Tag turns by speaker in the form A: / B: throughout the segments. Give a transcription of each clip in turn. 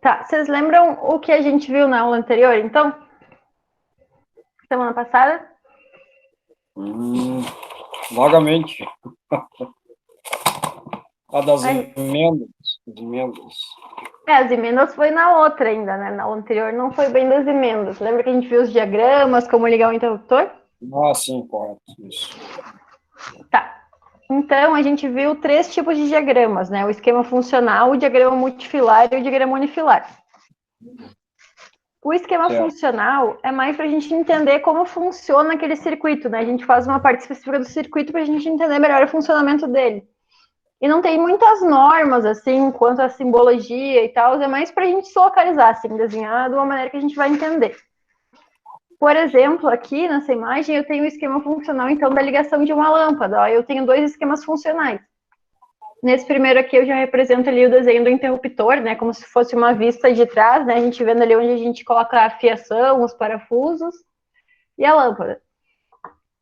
A: Tá, vocês lembram o que a gente viu na aula anterior, então? Semana passada?
B: Vagamente. A das
A: Ai,
B: emendas. As emendas.
A: as emendas foi na outra ainda, né? Na aula anterior não foi bem das emendas. Lembra que a gente viu os diagramas, como ligar o interruptor?
B: Ah, sim, correto. Isso.
A: Tá. Então, a gente viu 3 tipos de diagramas, né? O esquema funcional, o diagrama multifilar e o diagrama unifilar. O esquema
B: Certo.
A: funcional é mais para a gente entender como funciona aquele circuito, né? A gente faz uma parte específica do circuito para a gente entender melhor o funcionamento dele. E não tem muitas normas, assim, quanto à simbologia e tal, é mais para a gente se localizar, assim, desenhar de uma maneira que a gente vai entender. Por exemplo, aqui nessa imagem eu tenho o esquema funcional, então, da ligação de uma lâmpada. Ó, eu tenho 2 esquemas funcionais. Nesse primeiro aqui eu já represento ali o desenho do interruptor, né, como se fosse uma vista de trás, né, a gente vendo ali onde a gente coloca a fiação, os parafusos e a lâmpada.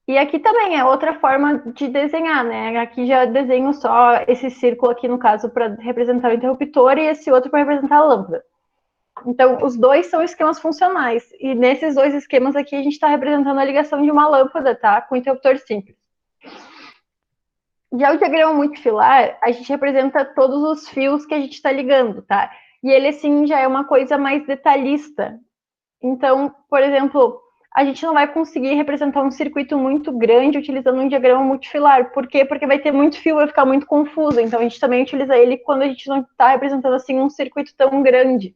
A: E aqui também é outra forma de desenhar, né? Aqui já desenho só esse círculo aqui, no caso, para representar o interruptor e esse outro para representar a lâmpada. Então, os dois são esquemas funcionais. E nesses 2 esquemas aqui, a gente está representando a ligação de uma lâmpada, tá? Com interruptor simples. Já o diagrama multifilar, a gente representa todos os fios que a gente está ligando, tá? E ele, assim, já é uma coisa mais detalhista. Então, por exemplo, a gente não vai conseguir representar um circuito muito grande utilizando um diagrama multifilar. Por quê? Porque vai ter muito fio, vai ficar muito confuso. Então, a gente também utiliza ele quando a gente não está representando assim um circuito tão grande,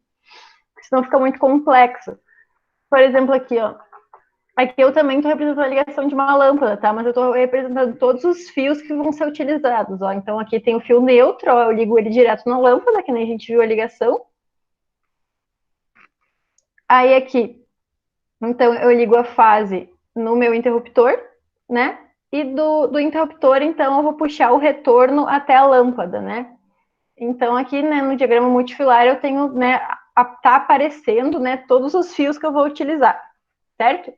A: senão fica muito complexo. Por exemplo, aqui, ó. Aqui eu também estou representando a ligação de uma lâmpada, tá? Mas eu estou representando todos os fios que vão ser utilizados, ó. Então, aqui tem o fio neutro, ó, eu ligo ele direto na lâmpada, que nem a gente viu a ligação. Aí, aqui, então, eu ligo a fase no meu interruptor, né? E do interruptor, então, eu vou puxar o retorno até a lâmpada, né? Então, aqui, né, no diagrama multifilar, eu tenho, né, tá aparecendo, né, todos os fios que eu vou utilizar, certo?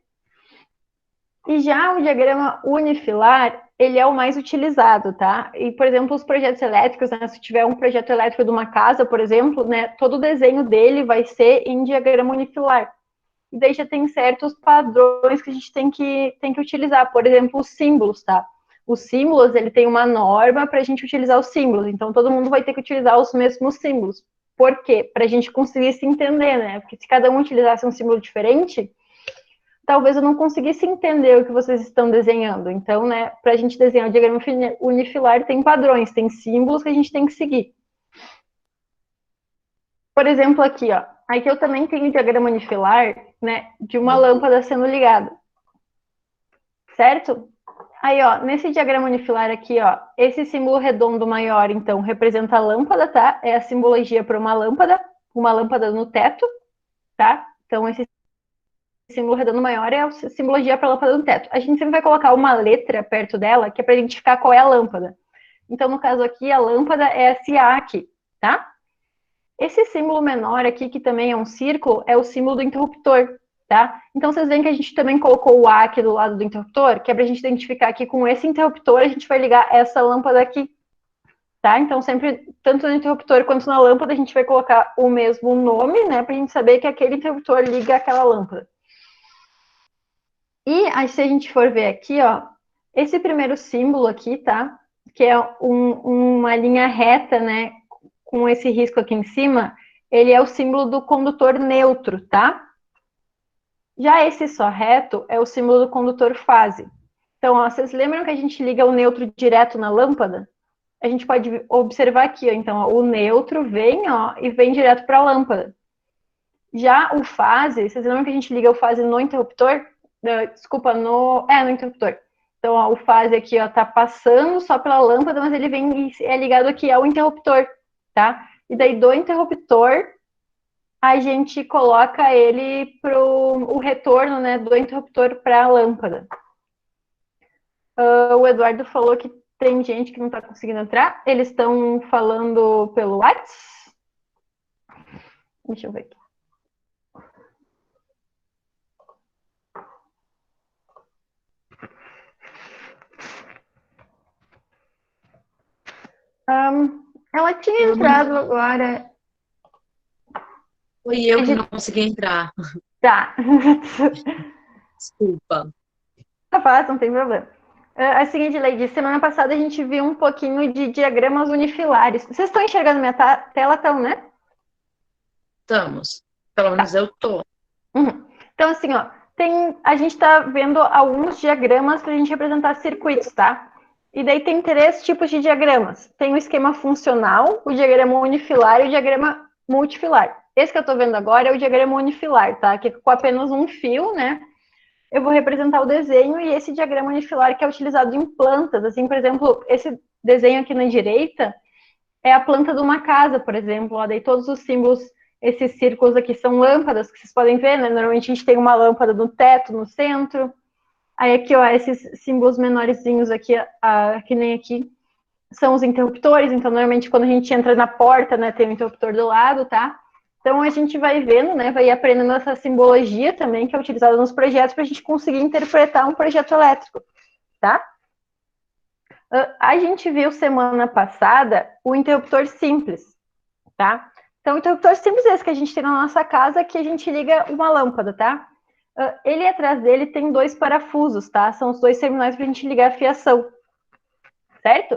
A: E já o diagrama unifilar, ele é o mais utilizado, tá? E, por exemplo, os projetos elétricos, né, se tiver um projeto elétrico de uma casa, por exemplo, né, todo o desenho dele vai ser em diagrama unifilar. E daí já tem certos padrões que a gente tem que utilizar, por exemplo, os símbolos, tá? Os símbolos, ele tem uma norma para a gente utilizar os símbolos, então todo mundo vai ter que utilizar os mesmos símbolos. Por quê? Para a gente conseguir se entender, né? Porque se cada um utilizasse um símbolo diferente, talvez eu não conseguisse entender o que vocês estão desenhando. Então, né, para a gente desenhar o diagrama unifilar, tem padrões, tem símbolos que a gente tem que seguir. Por exemplo, aqui, ó. Aqui eu também tenho o diagrama unifilar, né, de uma lâmpada sendo ligada. Certo? Aí, ó, nesse diagrama unifilar aqui, ó, esse símbolo redondo maior, então, representa a lâmpada, tá? É a simbologia para uma lâmpada no teto, tá? Então, esse símbolo redondo maior é a simbologia para a lâmpada no teto. A gente sempre vai colocar uma letra perto dela, que é para identificar qual é a lâmpada. Então, no caso aqui, a lâmpada é esse A aqui, tá? Esse símbolo menor aqui, que também é um círculo, é o símbolo do interruptor, tá? Então, vocês veem que a gente também colocou o A aqui do lado do interruptor, que é para a gente identificar que com esse interruptor a gente vai ligar essa lâmpada aqui, tá? Então, sempre, tanto no interruptor quanto na lâmpada, a gente vai colocar o mesmo nome, né? Para a gente saber que aquele interruptor liga aquela lâmpada. E aí, se a gente for ver aqui, ó, esse primeiro símbolo aqui, tá? Que é uma linha reta, né? Com esse risco aqui em cima, ele é o símbolo do condutor neutro, tá? Já esse só reto é o símbolo do condutor fase. Então, ó, vocês lembram que a gente liga o neutro direto na lâmpada? A gente pode observar aqui, ó, então, ó, o neutro vem, ó, e vem direto para a lâmpada. Já o fase, vocês lembram que a gente liga o fase no interruptor? Desculpa, no interruptor. Então, ó, o fase aqui, ó, tá passando só pela lâmpada, mas ele vem e é ligado aqui ao interruptor, tá? E daí do interruptor, a gente coloca ele para o retorno, né, do interruptor para a lâmpada. O Eduardo falou que tem gente que não está conseguindo entrar. Eles estão falando pelo WhatsApp. Deixa eu ver aqui. Ela tinha entrado agora.
C: Foi eu que não consegui entrar.
A: Tá.
C: Desculpa.
A: Tá fácil, não tem problema. A seguinte, Lady, semana passada a gente viu um pouquinho de diagramas unifilares. Vocês estão enxergando minha tela, estão, né?
C: Estamos. Pelo menos eu tô.
A: Uhum. Então, assim, ó, a gente está vendo alguns diagramas para a gente representar circuitos, tá? E daí tem 3 tipos de diagramas. Tem o esquema funcional, o diagrama unifilar e o diagrama multifilar. Esse que eu estou vendo agora é o diagrama unifilar, tá? Que com apenas um fio, né? Eu vou representar o desenho e esse diagrama unifilar que é utilizado em plantas. Assim, por exemplo, esse desenho aqui na direita é a planta de uma casa, por exemplo. Ó, daí todos os símbolos, esses círculos aqui são lâmpadas, que vocês podem ver, né? Normalmente a gente tem uma lâmpada no teto, no centro. Aí aqui, ó, esses símbolos menorzinhos aqui, que nem aqui, são os interruptores. Então, normalmente quando a gente entra na porta, né, tem um interruptor do lado, tá? Então a gente vai vendo, né, vai aprendendo essa simbologia também que é utilizada nos projetos para a gente conseguir interpretar um projeto elétrico, tá? A gente viu semana passada o interruptor simples, tá? Então, o interruptor simples é esse que a gente tem na nossa casa, que a gente liga uma lâmpada, tá? Ele atrás dele tem 2 parafusos, tá? São os 2 terminais para a gente ligar a fiação, certo?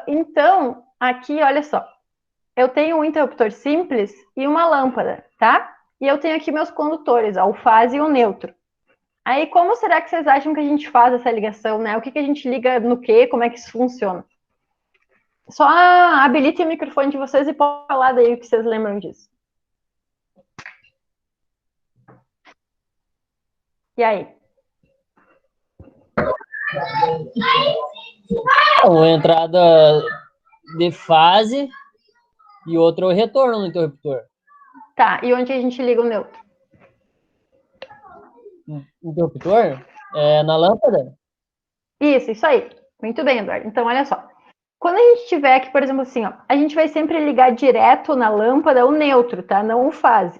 A: Então, aqui, olha só, eu tenho um interruptor simples e uma lâmpada, tá? E eu tenho aqui meus condutores, ó, o fase e o neutro. Aí, como será que vocês acham que a gente faz essa ligação, né? O que a gente liga no quê? Como é que isso funciona? Só habilitem o microfone de vocês e pode falar daí o que vocês lembram disso. E aí?
D: Uma entrada de fase e outra é o retorno no interruptor.
A: Tá, e onde a gente liga o neutro?
D: Interruptor? É na lâmpada?
A: Isso aí. Muito bem, Eduardo. Então, olha só. Quando a gente tiver aqui, por exemplo, assim, ó, a gente vai sempre ligar direto na lâmpada o neutro, tá? Não o fase.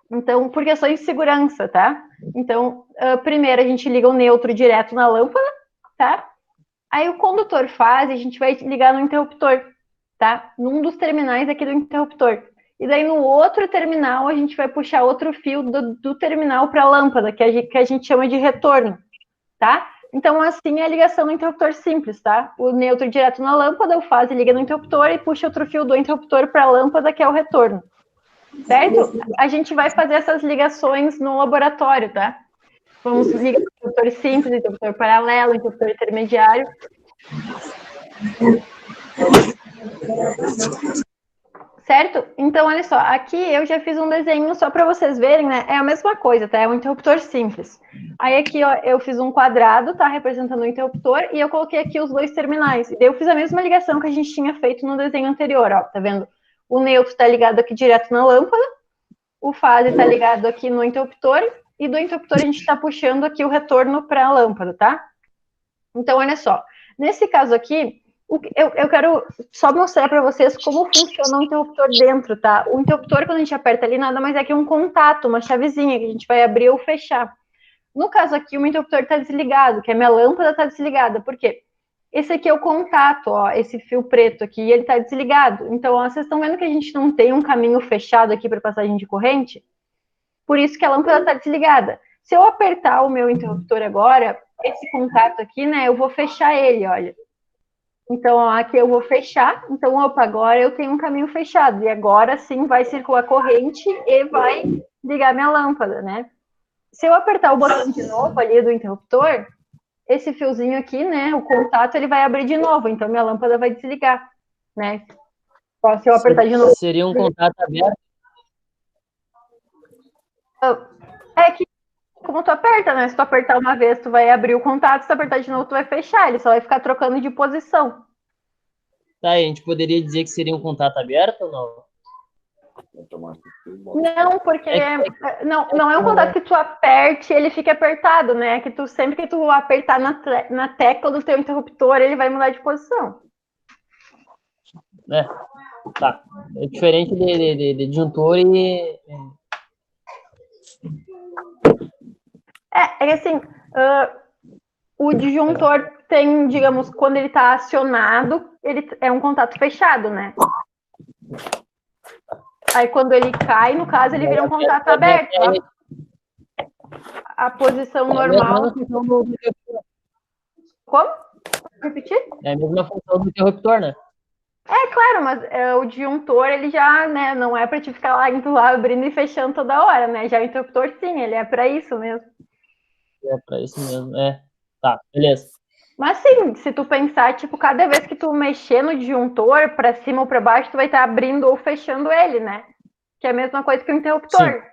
A: Então, por questões de segurança, tá? Então, primeiro a gente liga o neutro direto na lâmpada, tá? Aí o condutor fase, a gente vai ligar no interruptor, tá? Num dos terminais aqui do interruptor. E daí no outro terminal a gente vai puxar outro fio do terminal para a lâmpada, que a gente chama de retorno, tá? Então assim é a ligação do interruptor simples, tá? O neutro direto na lâmpada, o fase liga no interruptor e puxa outro fio do interruptor para a lâmpada, que é o retorno, certo? A gente vai fazer essas ligações no laboratório, tá? Vamos ligar interruptor simples, interruptor paralelo, interruptor intermediário. Certo? Então, olha só, aqui eu já fiz um desenho só para vocês verem, né? É a mesma coisa, tá? É um interruptor simples. Aí aqui, ó, eu fiz um quadrado, tá? Representando o interruptor, e eu coloquei aqui os 2 terminais. E daí eu fiz a mesma ligação que a gente tinha feito no desenho anterior, ó. Tá vendo? O neutro tá ligado aqui direto na lâmpada, o fase tá ligado aqui no interruptor, e do interruptor a gente tá puxando aqui o retorno para a lâmpada, tá? Então, olha só. Nesse caso aqui, eu quero só mostrar para vocês como funciona o interruptor dentro, tá? O interruptor, quando a gente aperta ali, nada mais é que um contato, uma chavezinha que a gente vai abrir ou fechar. No caso aqui, o interruptor está desligado, que a minha lâmpada está desligada. Por quê? Esse aqui é o contato, ó, esse fio preto aqui, ele está desligado. Então, ó, vocês estão vendo que a gente não tem um caminho fechado aqui para passagem de corrente? Por isso que a lâmpada está desligada. Se eu apertar o meu interruptor agora, esse contato aqui, né, eu vou fechar ele, olha. Então, ó, aqui eu vou fechar. Então, opa, agora eu tenho um caminho fechado. E agora sim vai circular corrente e vai ligar minha lâmpada, né? Se eu apertar o botão de novo ali do interruptor, esse fiozinho aqui, né, o contato, ele vai abrir de novo. Então, minha lâmpada vai desligar, né? Ó, se eu apertar de novo...
D: Seria um contato aberto?
A: É que, como tu aperta, né? Se tu apertar uma vez, tu vai abrir o contato. Se tu apertar de novo, tu vai fechar. Ele só vai ficar trocando de posição.
D: Tá, a gente poderia dizer que seria um contato aberto ou não?
A: Não, porque não é um contato que tu aperte e ele fica apertado, né? Que tu sempre que tu apertar na tecla do teu interruptor, ele vai mudar de posição.
D: É, tá. É diferente de disjuntor e...
A: É que assim, o disjuntor tem, digamos, quando ele está acionado, ele é um contato fechado, né? Aí quando ele cai, no caso, ele vira um contato aberto. A posição normal. Como? Repetir?
D: É a mesma função do interruptor, né?
A: É claro, mas o disjuntor, ele já, né, não é para te ficar lá abrindo e fechando toda hora, né? Já o interruptor, sim, ele é para isso mesmo.
D: É para isso mesmo, Tá, beleza.
A: Mas sim, se tu pensar, tipo, cada vez que tu mexer no disjuntor, para cima ou para baixo, tu vai estar abrindo ou fechando ele, né? Que é a mesma coisa que o interruptor.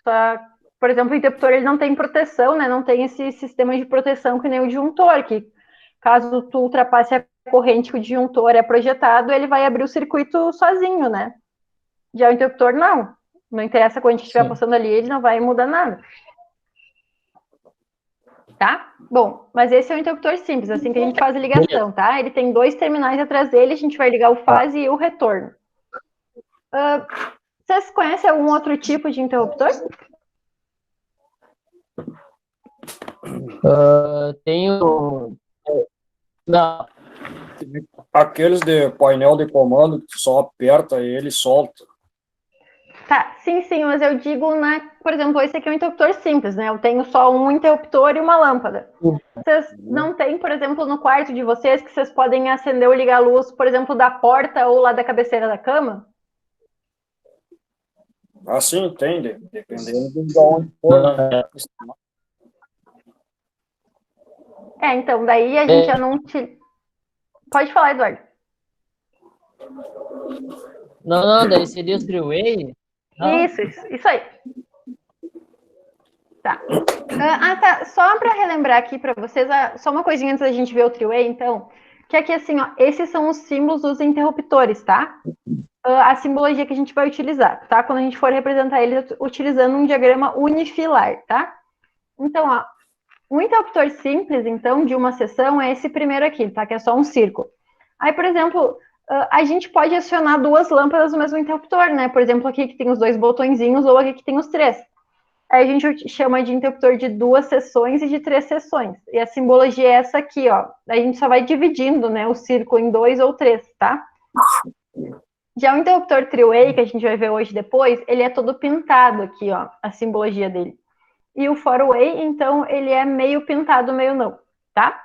A: Só, por exemplo, o interruptor, ele não tem proteção, né? Não tem esse sistema de proteção que nem o disjuntor, que caso tu ultrapasse a corrente que o disjuntor é projetado, ele vai abrir o circuito sozinho, né? Já o interruptor, não. Não interessa quando a gente estiver passando ali, ele não vai mudar nada. Tá? Bom, mas esse é o interruptor simples, assim que a gente faz a ligação, tá? Ele tem 2 terminais atrás dele, a gente vai ligar o fase e o retorno. Vocês conhecem algum outro tipo de interruptor?
D: Tenho... Não.
B: Aqueles de painel de comando que tu só aperta ele e solta.
A: Tá, sim, mas eu digo, por exemplo, esse aqui é um interruptor simples, né? Eu tenho só um interruptor e uma lâmpada. Vocês não têm, por exemplo, no quarto de vocês, que vocês podem acender ou ligar a luz, por exemplo, da porta ou lá da cabeceira da cama?
B: Assim, tem, dependendo de onde for.
A: Então, daí a gente já não te... Pode falar, Eduardo.
D: Não, daí seria o three-way?
A: Isso aí. Tá. Tá. Só para relembrar aqui para vocês, só uma coisinha antes da gente ver o three-way, então, que aqui assim, ó, esses são os símbolos dos interruptores, tá? A simbologia que a gente vai utilizar, tá? Quando a gente for representar eles utilizando um diagrama unifilar, tá? Então, ó, um interruptor simples, então, de uma seção é esse primeiro aqui, tá? Que é só um círculo. Aí, por exemplo, a gente pode acionar 2 lâmpadas no mesmo interruptor, né? Por exemplo, aqui que tem os 2 botõezinhos ou aqui que tem os 3. Aí a gente chama de interruptor de 2 seções e de 3 seções. E a simbologia é essa aqui, ó. A gente só vai dividindo, né, o círculo em 2 ou 3, tá? Já o interruptor three-way, que a gente vai ver hoje depois, ele é todo pintado aqui, ó, a simbologia dele. E o four-way, então, ele é meio pintado, meio não, tá?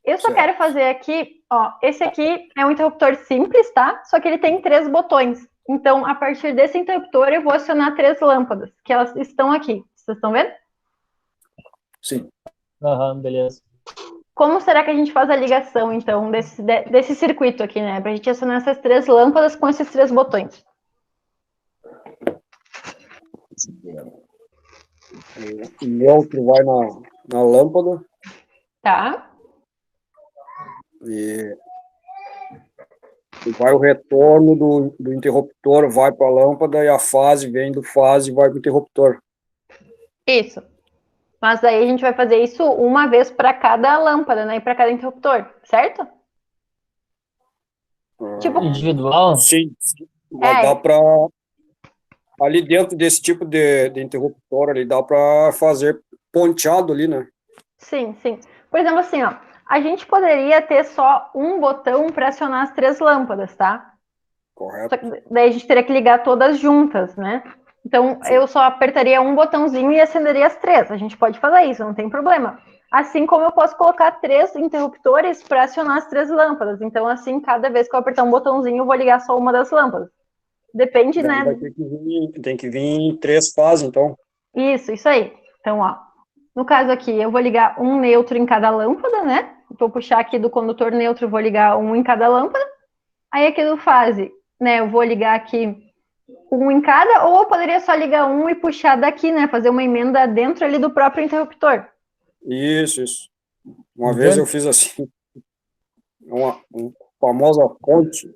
A: Eu só quero fazer aqui, ó, esse aqui é um interruptor simples, tá? Só que ele tem 3 botões. Então, a partir desse interruptor, eu vou acionar 3 lâmpadas, que elas estão aqui. Vocês estão vendo?
B: Sim.
D: Beleza.
A: Como será que a gente faz a ligação, então, desse circuito aqui, né? Pra gente acionar essas 3 lâmpadas com esses 3 botões.
B: O neutro vai na lâmpada.
A: Tá.
B: E vai o retorno do interruptor, vai para a lâmpada, e a fase vem do fase e vai para o interruptor.
A: Isso. Mas aí a gente vai fazer isso uma vez para cada lâmpada, né? E para cada interruptor, certo?
D: Tipo individual?
B: Sim. Mas dá para... Ali dentro desse tipo de interruptor, ali dá para fazer ponteado ali, né?
A: Sim. Por exemplo, assim, ó. A gente poderia ter só um botão para acionar as 3 lâmpadas, tá?
B: Correto.
A: Só que daí a gente teria que ligar todas juntas, né? Então, sim, eu só apertaria um botãozinho e acenderia as 3. A gente pode fazer isso, não tem problema. Assim como eu posso colocar 3 interruptores para acionar as 3 lâmpadas. Então, assim, cada vez que eu apertar um botãozinho, eu vou ligar só uma das lâmpadas. Depende,
B: daí,
A: né?
B: Tem que vir em 3 fases, então.
A: Isso aí. Então, ó, no caso aqui, eu vou ligar um neutro em cada lâmpada, né? Vou puxar aqui do condutor neutro, vou ligar um em cada lâmpada. Aí aqui do fase, né, eu vou ligar aqui um em cada, ou eu poderia só ligar um e puxar daqui, né, fazer uma emenda dentro ali do próprio interruptor.
B: Isso. Uma vez eu fiz assim, uma famosa ponte.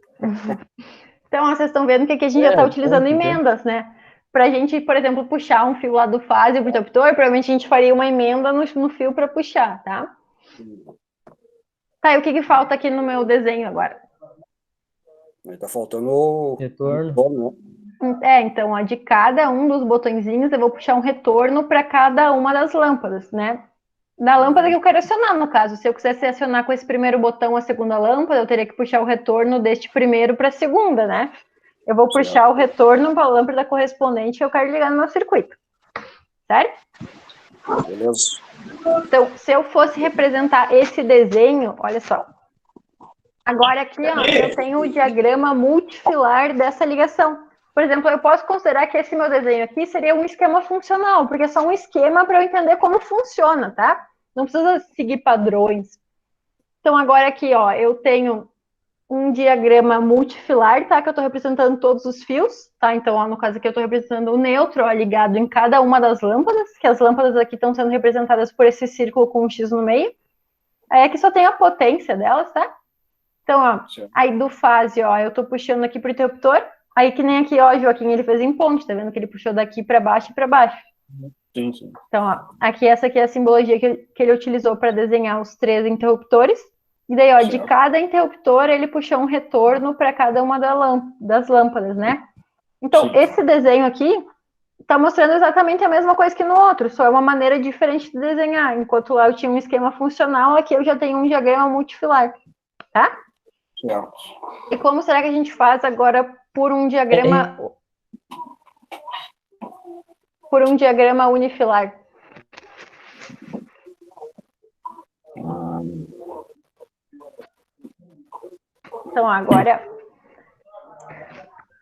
A: Então, ó, vocês estão vendo que aqui a gente já está utilizando emendas, né? Para a gente, por exemplo, puxar um fio lá do fase para o interruptor, provavelmente a gente faria uma emenda no fio para puxar, tá? Tá, e o que falta aqui no meu desenho agora?
B: Tá faltando o
D: retorno.
A: Então, ó, de cada um dos botõezinhos eu vou puxar um retorno para cada uma das lâmpadas, né? Da lâmpada que eu quero acionar, no caso. Se eu quisesse acionar com esse primeiro botão a segunda lâmpada, eu teria que puxar o retorno deste primeiro para a segunda, né? eu vou puxar o retorno para a lâmpada correspondente que eu quero ligar no meu circuito. Certo?
B: Beleza.
A: Então, se eu fosse representar esse desenho, olha só. Agora aqui, ó, eu tenho o diagrama multifilar dessa ligação. Por exemplo, eu posso considerar que esse meu desenho aqui seria um esquema funcional, porque é só um esquema para eu entender como funciona, tá? Não precisa seguir padrões. Então, agora aqui, ó, eu tenho um diagrama multifilar, tá? Que eu estou representando todos os fios, tá? Então, ó, no caso aqui, eu estou representando o neutro, ó, ligado em cada uma das lâmpadas, que as lâmpadas aqui estão sendo representadas por esse círculo com um X no meio. Aí aqui só tem a potência delas, tá? Então, ó, aí do fase, ó, eu tô puxando aqui pro interruptor, aí que nem aqui, ó, Joaquim, ele fez em ponte, tá vendo que ele puxou daqui para baixo e para baixo.
B: Sim, sim.
A: Então, ó, aqui essa aqui é a simbologia que ele utilizou para desenhar os 3 interruptores, e daí, ó, de cada interruptor, ele puxou um retorno para cada uma das lâmpadas, né? Então, sim, esse desenho aqui tá mostrando exatamente a mesma coisa que no outro, só é uma maneira diferente de desenhar. Enquanto lá eu tinha um esquema funcional, aqui eu já tenho um diagrama multifilar, tá?
B: Certo.
A: E como será que a gente faz agora por um diagrama unifilar? Então, agora,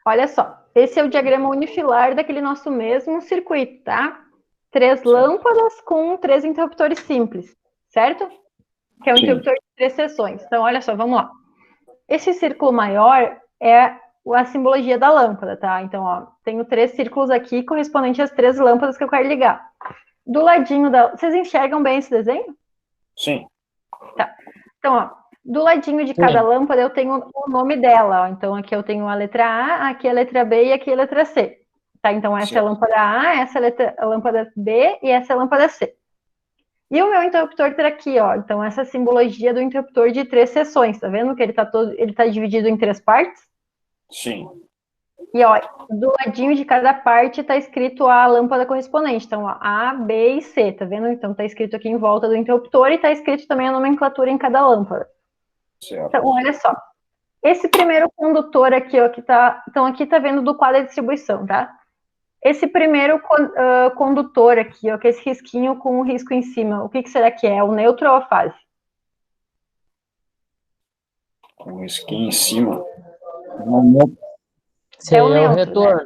A: olha só, esse é o diagrama unifilar daquele nosso mesmo circuito, tá? 3 lâmpadas com 3 interruptores simples, certo? Que é um interruptor de 3 seções. Então, olha só, vamos lá. Esse círculo maior é a simbologia da lâmpada, tá? Então, ó, tenho 3 círculos aqui correspondentes às 3 lâmpadas que eu quero ligar. Do ladinho da... Vocês enxergam bem esse desenho?
B: Sim.
A: Tá. Então, ó, do ladinho de cada lâmpada eu tenho o nome dela, ó. Então, aqui eu tenho a letra A, aqui a letra B e aqui a letra C. Tá? Então, essa é a lâmpada A, essa é a lâmpada B e essa é a lâmpada C. E o meu interruptor tá aqui, ó. Então, essa simbologia do interruptor de 3 seções, tá vendo que ele tá dividido em 3 partes?
B: Sim.
A: E, ó, do ladinho de cada parte tá escrito a lâmpada correspondente. Então, ó, A, B e C, tá vendo? Então, tá escrito aqui em volta do interruptor e tá escrito também a nomenclatura em cada lâmpada.
B: Certo.
A: Então, olha só. Esse primeiro condutor aqui, ó, que tá... Então, aqui tá vendo do quadro de distribuição, tá? Esse primeiro condutor aqui, ó, que é esse risquinho com o risco em cima, o que será que é? O neutro ou a fase?
B: Com o risquinho em cima.
D: É o
A: neutro,
D: retorno.
A: né?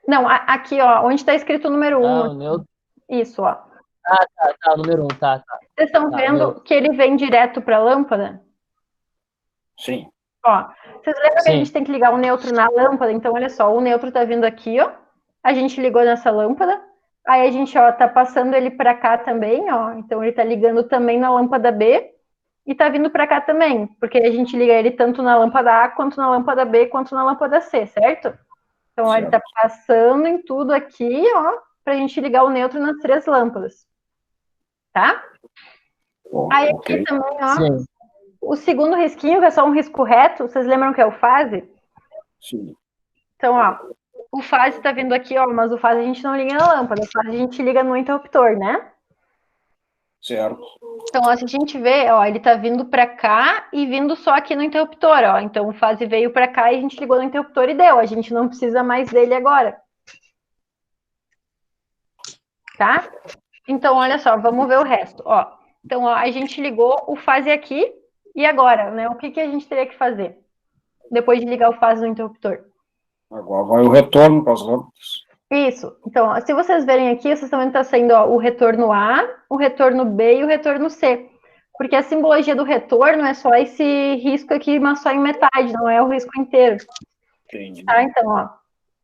A: Não, aqui, ó, onde está escrito o número 1.
D: O neutro.
A: Isso, ó.
D: Tá, o número 1, tá.
A: Vocês estão vendo que ele vem direto para a lâmpada?
B: Sim.
A: Ó, vocês lembram que a gente tem que ligar o neutro na lâmpada? Então, olha só, o neutro tá vindo aqui, ó. A gente ligou nessa lâmpada. Aí a gente, ó, tá passando ele para cá também, ó. Então, ele tá ligando também na lâmpada B. E tá vindo para cá também, porque a gente liga ele tanto na lâmpada A, quanto na lâmpada B, quanto na lâmpada C, certo? Então, ó, ele tá passando em tudo aqui, ó, pra gente ligar o neutro nas 3 lâmpadas. Tá? Aí aqui também, ó, sim, o segundo risquinho, que é só um risco reto, vocês lembram que é o fase?
B: Sim.
A: Então, ó, o fase tá vindo aqui, ó, mas o fase a gente não liga na lâmpada, o fase a gente liga no interruptor, né?
B: Certo.
A: Então, ó, se a gente vê, ó, ele tá vindo para cá e vindo só aqui no interruptor, ó. Então, o fase veio para cá e a gente ligou no interruptor e deu. A gente não precisa mais dele agora. Tá? Então, olha só, vamos ver o resto, ó. Então, ó, a gente ligou o fase aqui e agora, né? O que a gente teria que fazer depois de ligar o fase no interruptor?
B: Agora vai o retorno para as lâmpadas.
A: Isso. Então, ó, se vocês verem aqui, vocês estão vendo que está saindo, ó, o retorno A, o retorno B e o retorno C. Porque a simbologia do retorno é só esse risco aqui, mas só em metade, não é o risco inteiro.
B: Entendi.
A: Tá? Então, ó.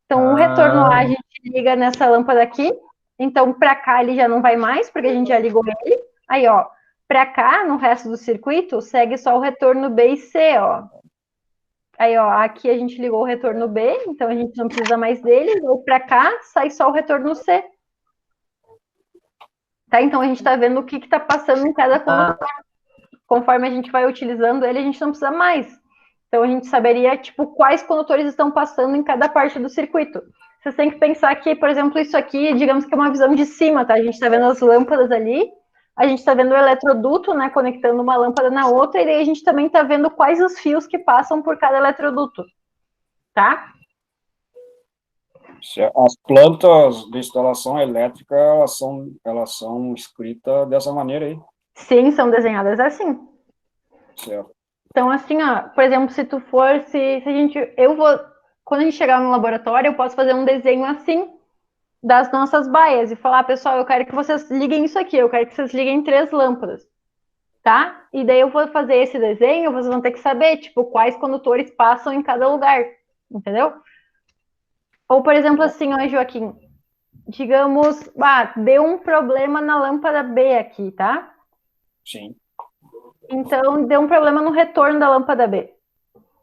A: Então, o retorno A a gente liga nessa lâmpada aqui. Então, para cá ele já não vai mais, porque a gente já ligou ele. Aí, ó, para cá, no resto do circuito, segue só o retorno B e C, ó. Aí, ó, aqui a gente ligou o retorno B, então a gente não precisa mais dele. Ou para cá, sai só o retorno C. Tá? Então, a gente está vendo o que está passando em cada condutor. Conforme a gente vai utilizando ele, a gente não precisa mais. Então, a gente saberia, tipo, quais condutores estão passando em cada parte do circuito. Vocês têm que pensar que, por exemplo, isso aqui, digamos que é uma visão de cima, tá? A gente está vendo as lâmpadas ali, a gente está vendo o eletroduto, né, conectando uma lâmpada na outra, e daí a gente também está vendo quais os fios que passam por cada eletroduto, tá?
B: As plantas de instalação elétrica, elas são escritas dessa maneira aí.
A: Sim, são desenhadas assim.
B: Certo.
A: Então, assim, ó, por exemplo, se tu for, se a gente, quando a gente chegar no laboratório, eu posso fazer um desenho assim das nossas baias e falar, pessoal, eu quero que vocês liguem isso aqui, eu quero que vocês liguem 3 lâmpadas, tá? E daí eu vou fazer esse desenho, vocês vão ter que saber, tipo, quais condutores passam em cada lugar, entendeu? Ou, por exemplo, assim, ó, Joaquim, digamos, deu um problema na lâmpada B aqui, tá?
B: Sim.
A: Então, deu um problema no retorno da lâmpada B.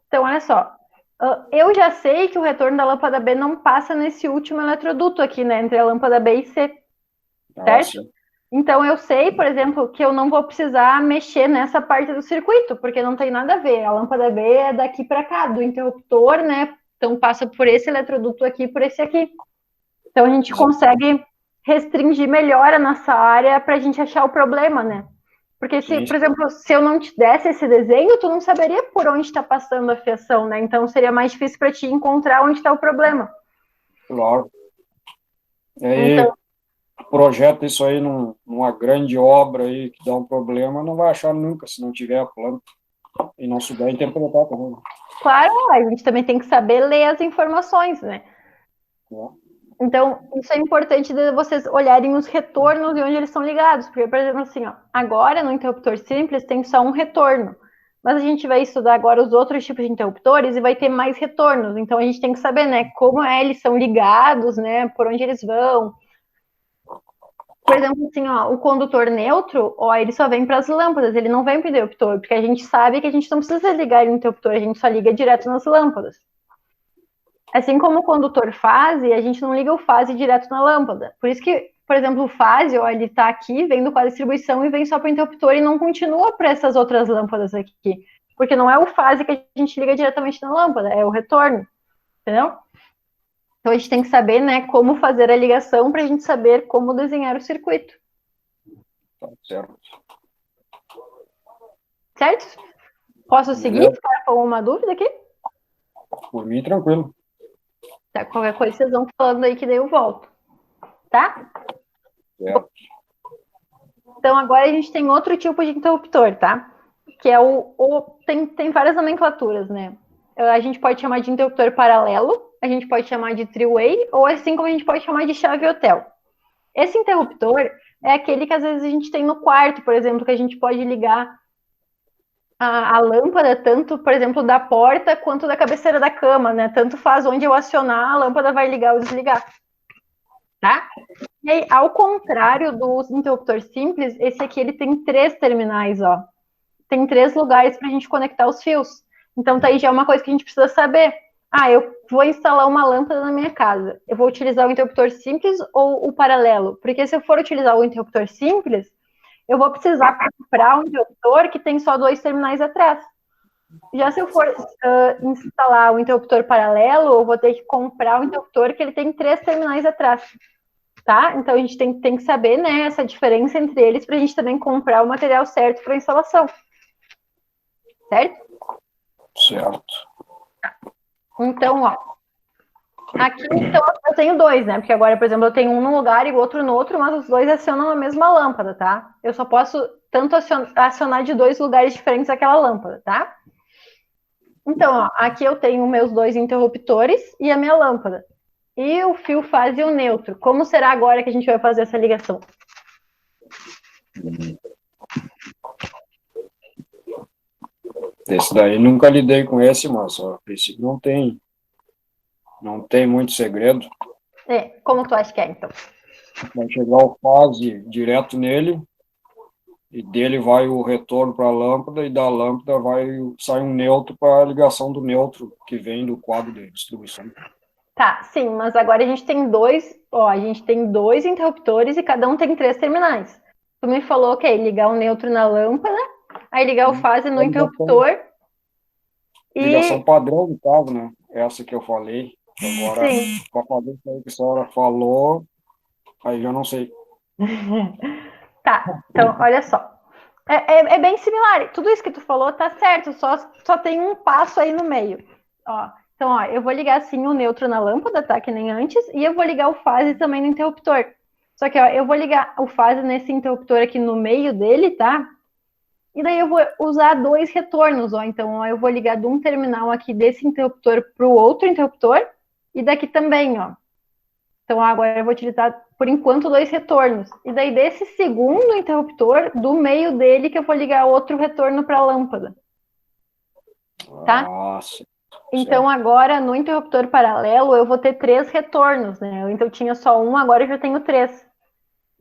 A: Então, olha só, eu já sei que o retorno da lâmpada B não passa nesse último eletroduto aqui, né, entre a lâmpada B e C, certo?
B: Sim.
A: Então, eu sei, por exemplo, que eu não vou precisar mexer nessa parte do circuito, porque não tem nada a ver. A lâmpada B é daqui para cá, do interruptor, né? Então, passa por esse eletroduto aqui, por esse aqui. Então, a gente consegue restringir melhor a nossa área para a gente achar o problema, né? Porque, por exemplo, se eu não te desse esse desenho, tu não saberia por onde está passando a fiação, né? Então, seria mais difícil para ti encontrar onde está o problema.
B: Claro. E aí, projeta isso aí numa grande obra aí que dá um problema, não vai achar nunca, se não tiver a planta e não souber interpretar também.
A: Claro, a gente também tem que saber ler as informações, né? Então, isso é importante de vocês olharem os retornos e onde eles são ligados. Porque, por exemplo, assim, ó, agora no interruptor simples tem só um retorno. Mas a gente vai estudar agora os outros tipos de interruptores e vai ter mais retornos. Então, a gente tem que saber, né, como eles são ligados, né, por onde eles vão. Por exemplo, assim, ó, o condutor neutro, ó, ele só vem para as lâmpadas, ele não vem para o interruptor, porque a gente sabe que a gente não precisa ligar ele no interruptor, a gente só liga direto nas lâmpadas. Assim como o condutor fase, a gente não liga o fase direto na lâmpada. Por isso que, por exemplo, o fase, ó, ele está aqui, vem do quadro de distribuição e vem só para o interruptor e não continua para essas outras lâmpadas aqui. Porque não é o fase que a gente liga diretamente na lâmpada, é o retorno. Entendeu? Então a gente tem que saber, né, como fazer a ligação para a gente saber como desenhar o circuito.
B: Certo.
A: Certo? Posso seguir? Se ficar com alguma dúvida aqui?
B: Por mim, tranquilo.
A: Tá, qualquer coisa vocês vão falando aí que daí eu volto. Tá?
B: Certo.
A: Então agora a gente tem outro tipo de interruptor, tá? Que é tem várias nomenclaturas, né? A gente pode chamar de interruptor paralelo, a gente pode chamar de three-way, ou assim como a gente pode chamar de chave hotel. Esse interruptor é aquele que às vezes a gente tem no quarto, por exemplo, que a gente pode ligar a lâmpada, tanto, por exemplo, da porta quanto da cabeceira da cama, né? Tanto faz onde eu acionar, a lâmpada vai ligar ou desligar. Tá? E aí, ao contrário do interruptor simples, esse aqui ele tem 3 terminais, ó. Tem 3 lugares para a gente conectar os fios. Então, tá aí já é uma coisa que a gente precisa saber. Eu vou instalar uma lâmpada na minha casa. Eu vou utilizar o interruptor simples ou o paralelo? Porque se eu for utilizar o interruptor simples, eu vou precisar comprar um interruptor que tem só 2 terminais atrás. Já se eu for instalar o interruptor paralelo, eu vou ter que comprar um interruptor que ele tem 3 terminais atrás. Tá? Então a gente tem que saber, né, essa diferença entre eles para a gente também comprar o material certo para a instalação. Certo?
B: Certo.
A: Então, ó. Aqui, então, eu tenho 2, né? Porque agora, por exemplo, eu tenho um num lugar e o outro no outro, mas os 2 acionam a mesma lâmpada, tá? Eu só posso tanto acionar de 2 lugares diferentes aquela lâmpada, tá? Então, ó, aqui eu tenho meus 2 interruptores e a minha lâmpada. E o fio fase e o neutro. Como será agora que a gente vai fazer essa ligação?
B: Esse daí nunca lidei com esse, mas a princípio não tem muito segredo.
A: Como tu acha que é, então?
B: Vai chegar o fase direto nele, e dele vai o retorno para a lâmpada, e da lâmpada sai um neutro para a ligação do neutro, que vem do quadro de distribuição.
A: Tá, sim, mas agora a gente tem 2 interruptores e cada um tem 3 terminais. Tu me falou que é ligar o neutro na lâmpada, aí ligar o fase no interruptor.
B: Ligação padrão, no caso, né? Essa que eu falei. Agora, para fazer isso aí que a senhora falou, aí já não sei.
A: Tá, então, olha só. É bem similar. Tudo isso que tu falou tá certo, só tem um passo aí no meio. Ó, Então, ó, eu vou ligar sim o neutro na lâmpada, tá? Que nem antes, e eu vou ligar o fase também no interruptor. Só que, ó, eu vou ligar o fase nesse interruptor aqui no meio dele, tá? E daí eu vou usar 2 retornos, ó. Então, ó, eu vou ligar de um terminal aqui desse interruptor para o outro interruptor, e daqui também, ó. Então, agora eu vou utilizar, por enquanto, 2 retornos. E daí, desse segundo interruptor, do meio dele, que eu vou ligar outro retorno para a lâmpada. Tá?
B: Nossa.
A: Então, agora, no interruptor paralelo, eu vou ter 3 retornos, né? Então, eu tinha só um, agora eu já tenho 3.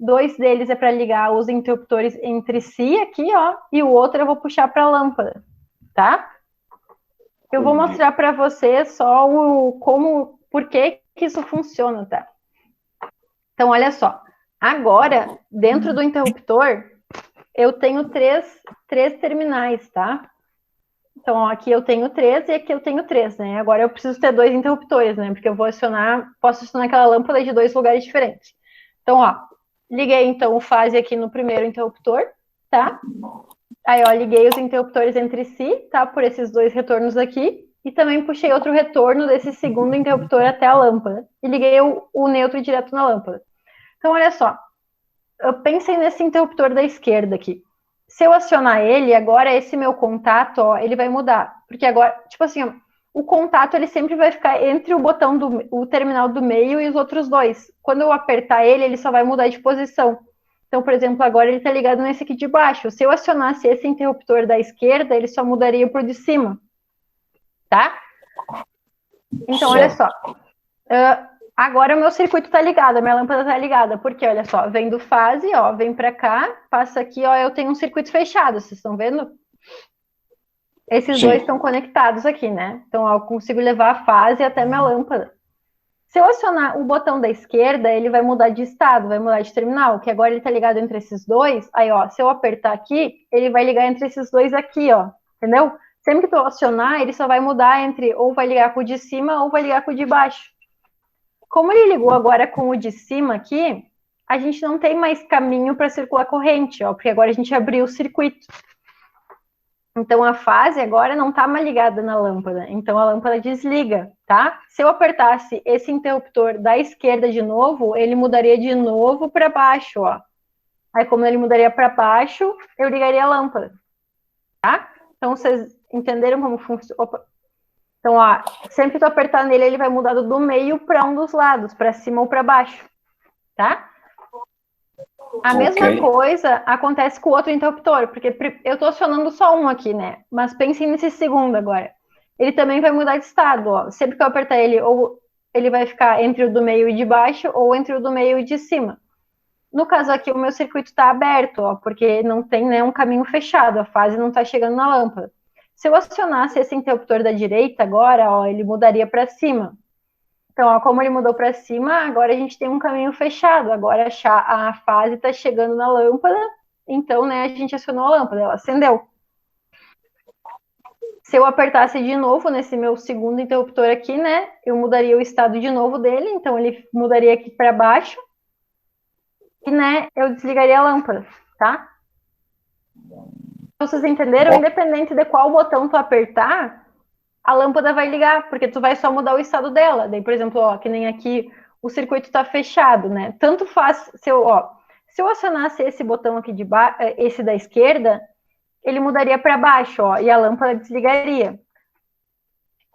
A: 2 deles é para ligar os interruptores entre si aqui, ó. E o outro eu vou puxar para a lâmpada, tá? Eu vou mostrar para você só por que isso funciona, tá? Então, olha só. Agora, dentro do interruptor, eu tenho três terminais, tá? Então, ó, aqui eu tenho 3 e aqui eu tenho 3, né? Agora eu preciso ter 2 interruptores, né? Porque eu posso acionar aquela lâmpada de 2 lugares diferentes. Então, ó, liguei então o fase aqui no primeiro interruptor, tá? Aí, ó, liguei os interruptores entre si, tá? Por esses 2 retornos aqui. E também puxei outro retorno desse segundo interruptor até a lâmpada. E liguei o neutro direto na lâmpada. Então, olha só. Eu pensei nesse interruptor da esquerda aqui. Se eu acionar ele, agora esse meu contato, ó, ele vai mudar. Porque agora, tipo assim, ó, o contato ele sempre vai ficar entre o terminal do meio e os outros 2. Quando eu apertar ele, ele só vai mudar de posição. Então, por exemplo, agora ele está ligado nesse aqui de baixo. Se eu acionasse esse interruptor da esquerda, ele só mudaria para o de cima. Tá? Então, olha só. Agora o meu circuito está ligado, a minha lâmpada está ligada. Porque, olha só, vem do fase, ó, vem para cá, passa aqui, ó, eu tenho um circuito fechado. Vocês estão vendo? Esses dois estão conectados aqui, né? Então, ó, eu consigo levar a fase até minha lâmpada. Se eu acionar o botão da esquerda, ele vai mudar de estado, vai mudar de terminal, que agora ele está ligado entre esses dois. Aí, ó, se eu apertar aqui, ele vai ligar entre esses dois aqui, ó. Entendeu? Sempre que eu acionar, ele só vai mudar entre ou vai ligar com o de cima ou vai ligar com o de baixo. Como ele ligou agora com o de cima aqui, a gente não tem mais caminho para circular corrente, ó, porque agora a gente abriu o circuito. Então, a fase agora não está mais ligada na lâmpada. Então, a lâmpada desliga, tá? Se eu apertasse esse interruptor da esquerda de novo, ele mudaria de novo para baixo, ó. Aí, como ele mudaria para baixo, eu ligaria a lâmpada, tá? Então, vocês entenderam como funciona? Então, ó, sempre que eu apertar nele, ele vai mudar do meio para um dos lados, para cima ou para baixo, tá? A mesma coisa acontece com o outro interruptor, porque eu estou acionando só um aqui, né? Mas pensem nesse segundo agora. Ele também vai mudar de estado, ó. Sempre que eu apertar ele, ou ele vai ficar entre o do meio e de baixo, ou entre o do meio e de cima. No caso aqui, o meu circuito está aberto, ó, porque não tem, né, um caminho fechado, a fase não está chegando na lâmpada. Se eu acionasse esse interruptor da direita agora, ó, ele mudaria para cima. Então, ó, como ele mudou para cima, agora a gente tem um caminho fechado. Agora a fase está chegando na lâmpada, então, né, a gente acionou a lâmpada, ela acendeu. Se eu apertasse de novo nesse meu segundo interruptor aqui, né, eu mudaria o estado de novo dele, então ele mudaria aqui para baixo. E, né, eu desligaria a lâmpada, tá? Vocês entenderam? Independente de qual botão tu apertar, a lâmpada vai ligar, porque tu vai só mudar o estado dela. Daí, por exemplo, ó, que nem aqui o circuito está fechado, né? Tanto faz se eu acionasse esse botão aqui esse da esquerda, ele mudaria para baixo, ó, e a lâmpada desligaria.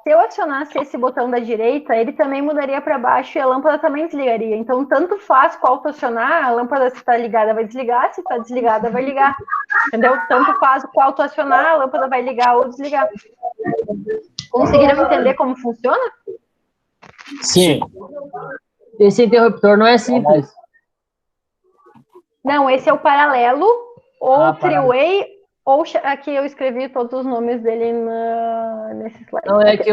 A: Se eu acionasse esse botão da direita, ele também mudaria para baixo e a lâmpada também desligaria. Então, tanto faz qual tu acionar, a lâmpada, se está ligada, vai desligar, se está desligada, vai ligar. Entendeu? Tanto faz qual tu acionar, a lâmpada vai ligar ou desligar. Conseguiram entender como funciona?
D: Sim. Esse interruptor não é simples.
A: Não, esse é o paralelo, ou three-way, ou aqui eu escrevi todos os nomes dele nesse slide.
D: Não, é que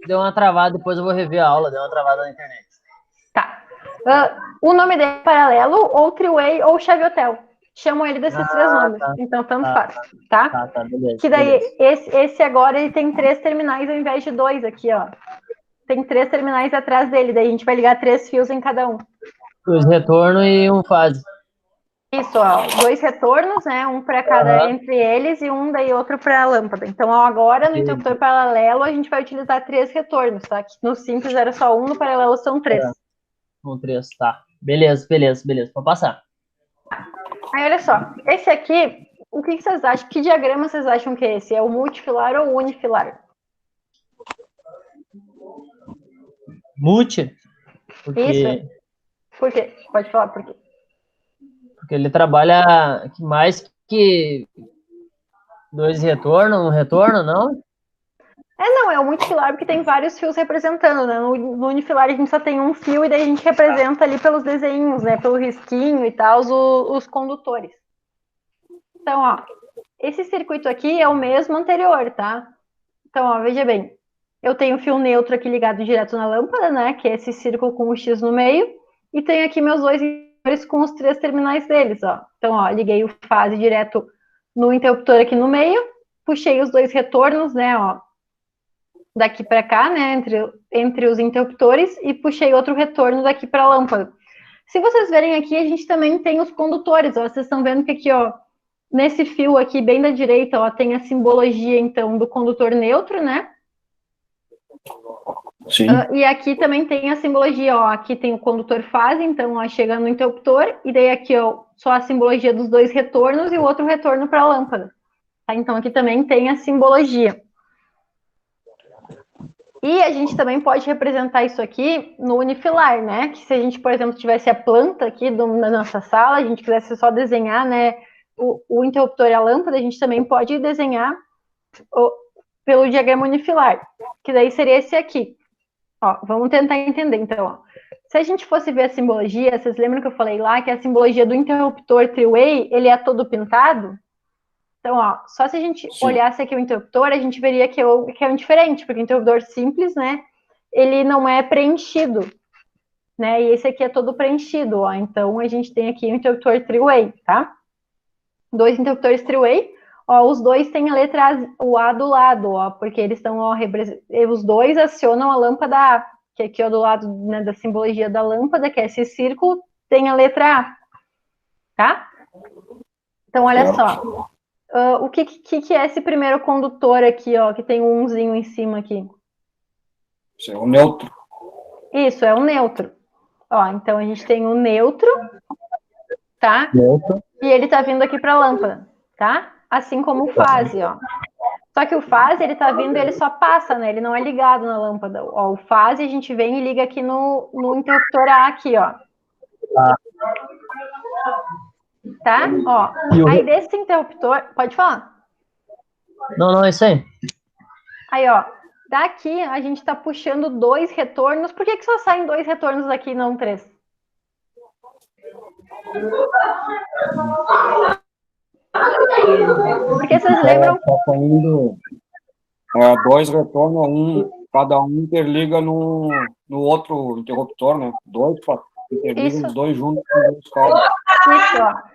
D: deu uma travada, depois eu vou rever a aula, deu uma travada na internet.
A: Tá. O nome dele é paralelo, ou three-way, ou chave hotel. Chamam ele desses 3 nomes.
D: Tá.
A: Então, tanto faz, tá?
D: Tá, beleza.
A: Que daí,
D: beleza.
A: esse agora, ele tem 3 terminais ao invés de 2 aqui, ó. Tem 3 terminais atrás dele, daí a gente vai ligar 3 fios em cada um.
D: 2 retorno e um fase.
A: Isso, ó, 2 retornos, né? Um para cada entre eles e um daí outro para a lâmpada. Então, ó, agora no interruptor paralelo a gente vai utilizar 3 retornos, tá? Que no simples era só um, no paralelo são 3.
D: Com 3, tá. Beleza. Pode passar.
A: Aí, olha só, esse aqui, o que vocês acham? Que diagrama vocês acham que é esse? É o multifilar ou o unifilar?
D: Multi,
A: Isso. Por quê? Pode falar por quê.
D: porque ele trabalha mais que 2 retornos, um retorno, não?
A: Não, é o multifilar porque tem vários fios representando, né? No unifilar a gente só tem um fio e daí a gente representa ali pelos desenhos, né? Pelo risquinho e tal, os condutores. Então, ó, esse circuito aqui é o mesmo anterior, tá? Então, ó, veja bem. Eu tenho o fio neutro aqui ligado direto na lâmpada, né? Que é esse círculo com o X no meio. E tenho aqui meus 2 interruptores com os 3 terminais deles, ó. Então, ó, liguei o fase direto no interruptor aqui no meio. Puxei os 2 retornos, né, ó, daqui para cá, né, entre os interruptores, e puxei outro retorno daqui para a lâmpada. Se vocês verem aqui, a gente também tem os condutores, ó, vocês estão vendo que aqui, ó, nesse fio aqui, bem da direita, ó, tem a simbologia, então, do condutor neutro, né?
B: Sim.
A: E aqui também tem a simbologia, ó, aqui tem o condutor fase, então, ó, chega no interruptor, e daí aqui, ó, só a simbologia dos 2 retornos e o outro retorno para a lâmpada. Tá? Então, aqui também tem a simbologia. E a gente também pode representar isso aqui no unifilar, né? Que se a gente, por exemplo, tivesse a planta aqui na nossa sala, a gente quisesse só desenhar, né, o interruptor e a lâmpada, a gente também pode desenhar pelo diagrama unifilar, que daí seria esse aqui. Ó, vamos tentar entender, então. Ó. Se a gente fosse ver a simbologia, vocês lembram que eu falei lá que a simbologia do interruptor three-way, ele é todo pintado? Então, ó, só se a gente olhasse aqui o interruptor, a gente veria que é diferente, porque o interruptor simples, né, ele não é preenchido, né, e esse aqui é todo preenchido, ó, então a gente tem aqui o interruptor three-way, tá? 2 interruptores three-way, ó, os 2 têm a letra o A do lado, ó, porque eles estão, ó, os 2 acionam a lâmpada A, que aqui, ó, do lado, né, da simbologia da lâmpada, que é esse círculo, tem a letra A, tá? Então, olha só. O que é esse primeiro condutor aqui, ó, que tem um umzinho em cima aqui?
B: Isso é o neutro.
A: Isso, é o neutro. Ó, então a gente tem o neutro, tá?
D: Neutro.
A: E ele tá vindo aqui para a lâmpada, tá? Assim como o fase, ó. Só que o fase, ele tá vindo e ele só passa, né? Ele não é ligado na lâmpada. Ó, o fase a gente vem e liga aqui no interruptor A aqui, ó. Tá? Ó, aí desse interruptor... Pode falar.
D: Não, é isso aí.
A: Aí, ó, daqui a gente está puxando 2 retornos. Por que só saem 2 retornos aqui e não 3? Porque vocês lembram...
B: Tá saindo 2 retornos, cada um interliga no outro interruptor, né? 2 interligam os 2 juntos com os cabos.
A: Isso, ó.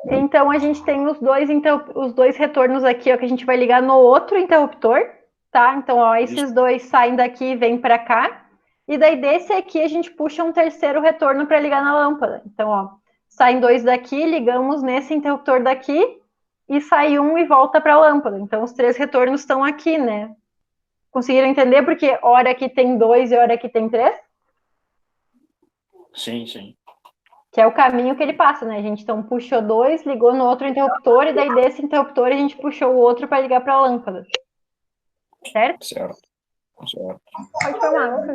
A: Então, a gente tem os 2 retornos aqui, ó, que a gente vai ligar no outro interruptor, tá? Então, ó, esses 2 saem daqui e vêm para cá. E daí, desse aqui, a gente puxa um terceiro retorno para ligar na lâmpada. Então, ó, saem 2 daqui, ligamos nesse interruptor daqui, e sai um e volta para a lâmpada. Então, os 3 retornos estão aqui, né? Conseguiram entender? Porque hora que tem 2 e hora que tem 3?
B: Sim, sim.
A: Que é o caminho que ele passa, né? A gente então puxou 2, ligou no outro interruptor, e daí desse interruptor a gente puxou o outro para ligar para a lâmpada. Certo?
B: Certo.
A: Pode formar,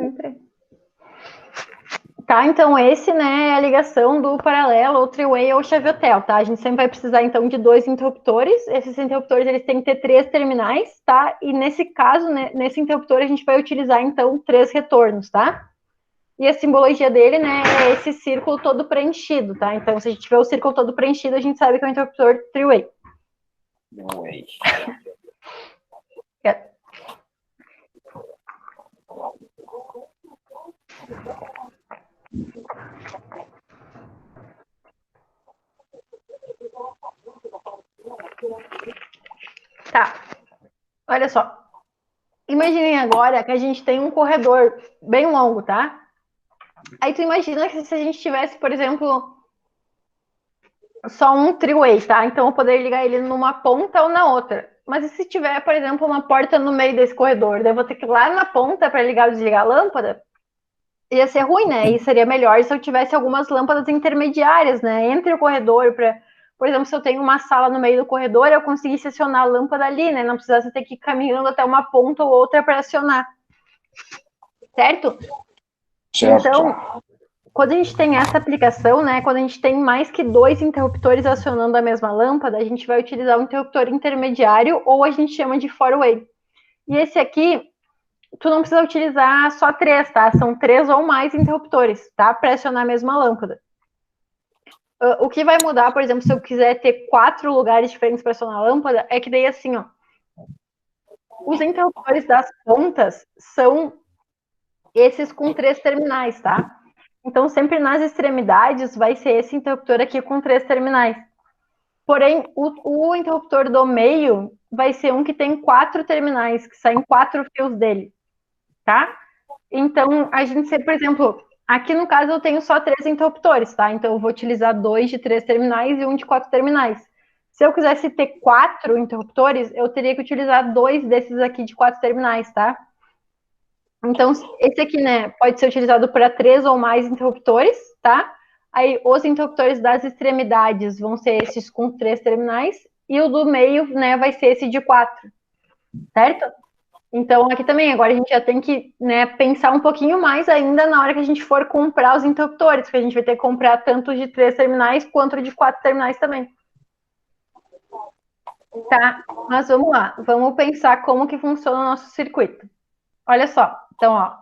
A: tá, então esse, né, é a ligação do paralelo, ou three-way ou chave hotel, tá? A gente sempre vai precisar, então, de 2 interruptores. Esses interruptores, eles têm que ter 3 terminais, tá? E nesse caso, né, nesse interruptor, a gente vai utilizar, então, 3 retornos, tá? E a simbologia dele, né, é esse círculo todo preenchido, tá? Então, se a gente tiver o círculo todo preenchido, a gente sabe que é um interruptor three-way. Tá. Olha só. Imaginem agora que a gente tem um corredor bem longo, tá? Aí tu imagina que se a gente tivesse, por exemplo, só um three-way, tá? Então eu poderia ligar ele numa ponta ou na outra. Mas e se tiver, por exemplo, uma porta no meio desse corredor? Daí eu vou ter que ir lá na ponta para ligar ou desligar a lâmpada? Ia ser ruim, né? E seria melhor se eu tivesse algumas lâmpadas intermediárias, né? Entre o corredor, por exemplo, se eu tenho uma sala no meio do corredor, eu conseguisse acionar a lâmpada ali, né? Não precisasse ter que ir caminhando até uma ponta ou outra para acionar. Certo?
B: Certo.
A: Então, quando a gente tem essa aplicação, né? Quando a gente tem mais que 2 interruptores acionando a mesma lâmpada, a gente vai utilizar um interruptor intermediário ou a gente chama de four-way. E esse aqui, tu não precisa utilizar só 3, tá? São 3 ou mais interruptores, tá? Para acionar a mesma lâmpada. O que vai mudar, por exemplo, se eu quiser ter 4 lugares diferentes para acionar a lâmpada, é que daí assim, ó, os interruptores das pontas são esses com 3 terminais, tá? Então, sempre nas extremidades vai ser esse interruptor aqui com 3 terminais. Porém, o interruptor do meio vai ser um que tem 4 terminais, que saem 4 fios dele, tá? Então, a gente, por exemplo, aqui no caso eu tenho só 3 interruptores, tá? Então, eu vou utilizar 2 de 3 terminais e um de 4 terminais. Se eu quisesse ter 4 interruptores, eu teria que utilizar 2 desses aqui de 4 terminais, tá? Então, esse aqui, né, pode ser utilizado para 3 ou mais interruptores, tá? Aí, os interruptores das extremidades vão ser esses com 3 terminais, e o do meio, né, vai ser esse de 4, certo? Então, aqui também, agora a gente já tem que, né, pensar um pouquinho mais ainda na hora que a gente for comprar os interruptores, porque a gente vai ter que comprar tanto de 3 terminais quanto de 4 terminais também. Tá? Mas vamos lá, vamos pensar como que funciona o nosso circuito. Olha só, então, ó,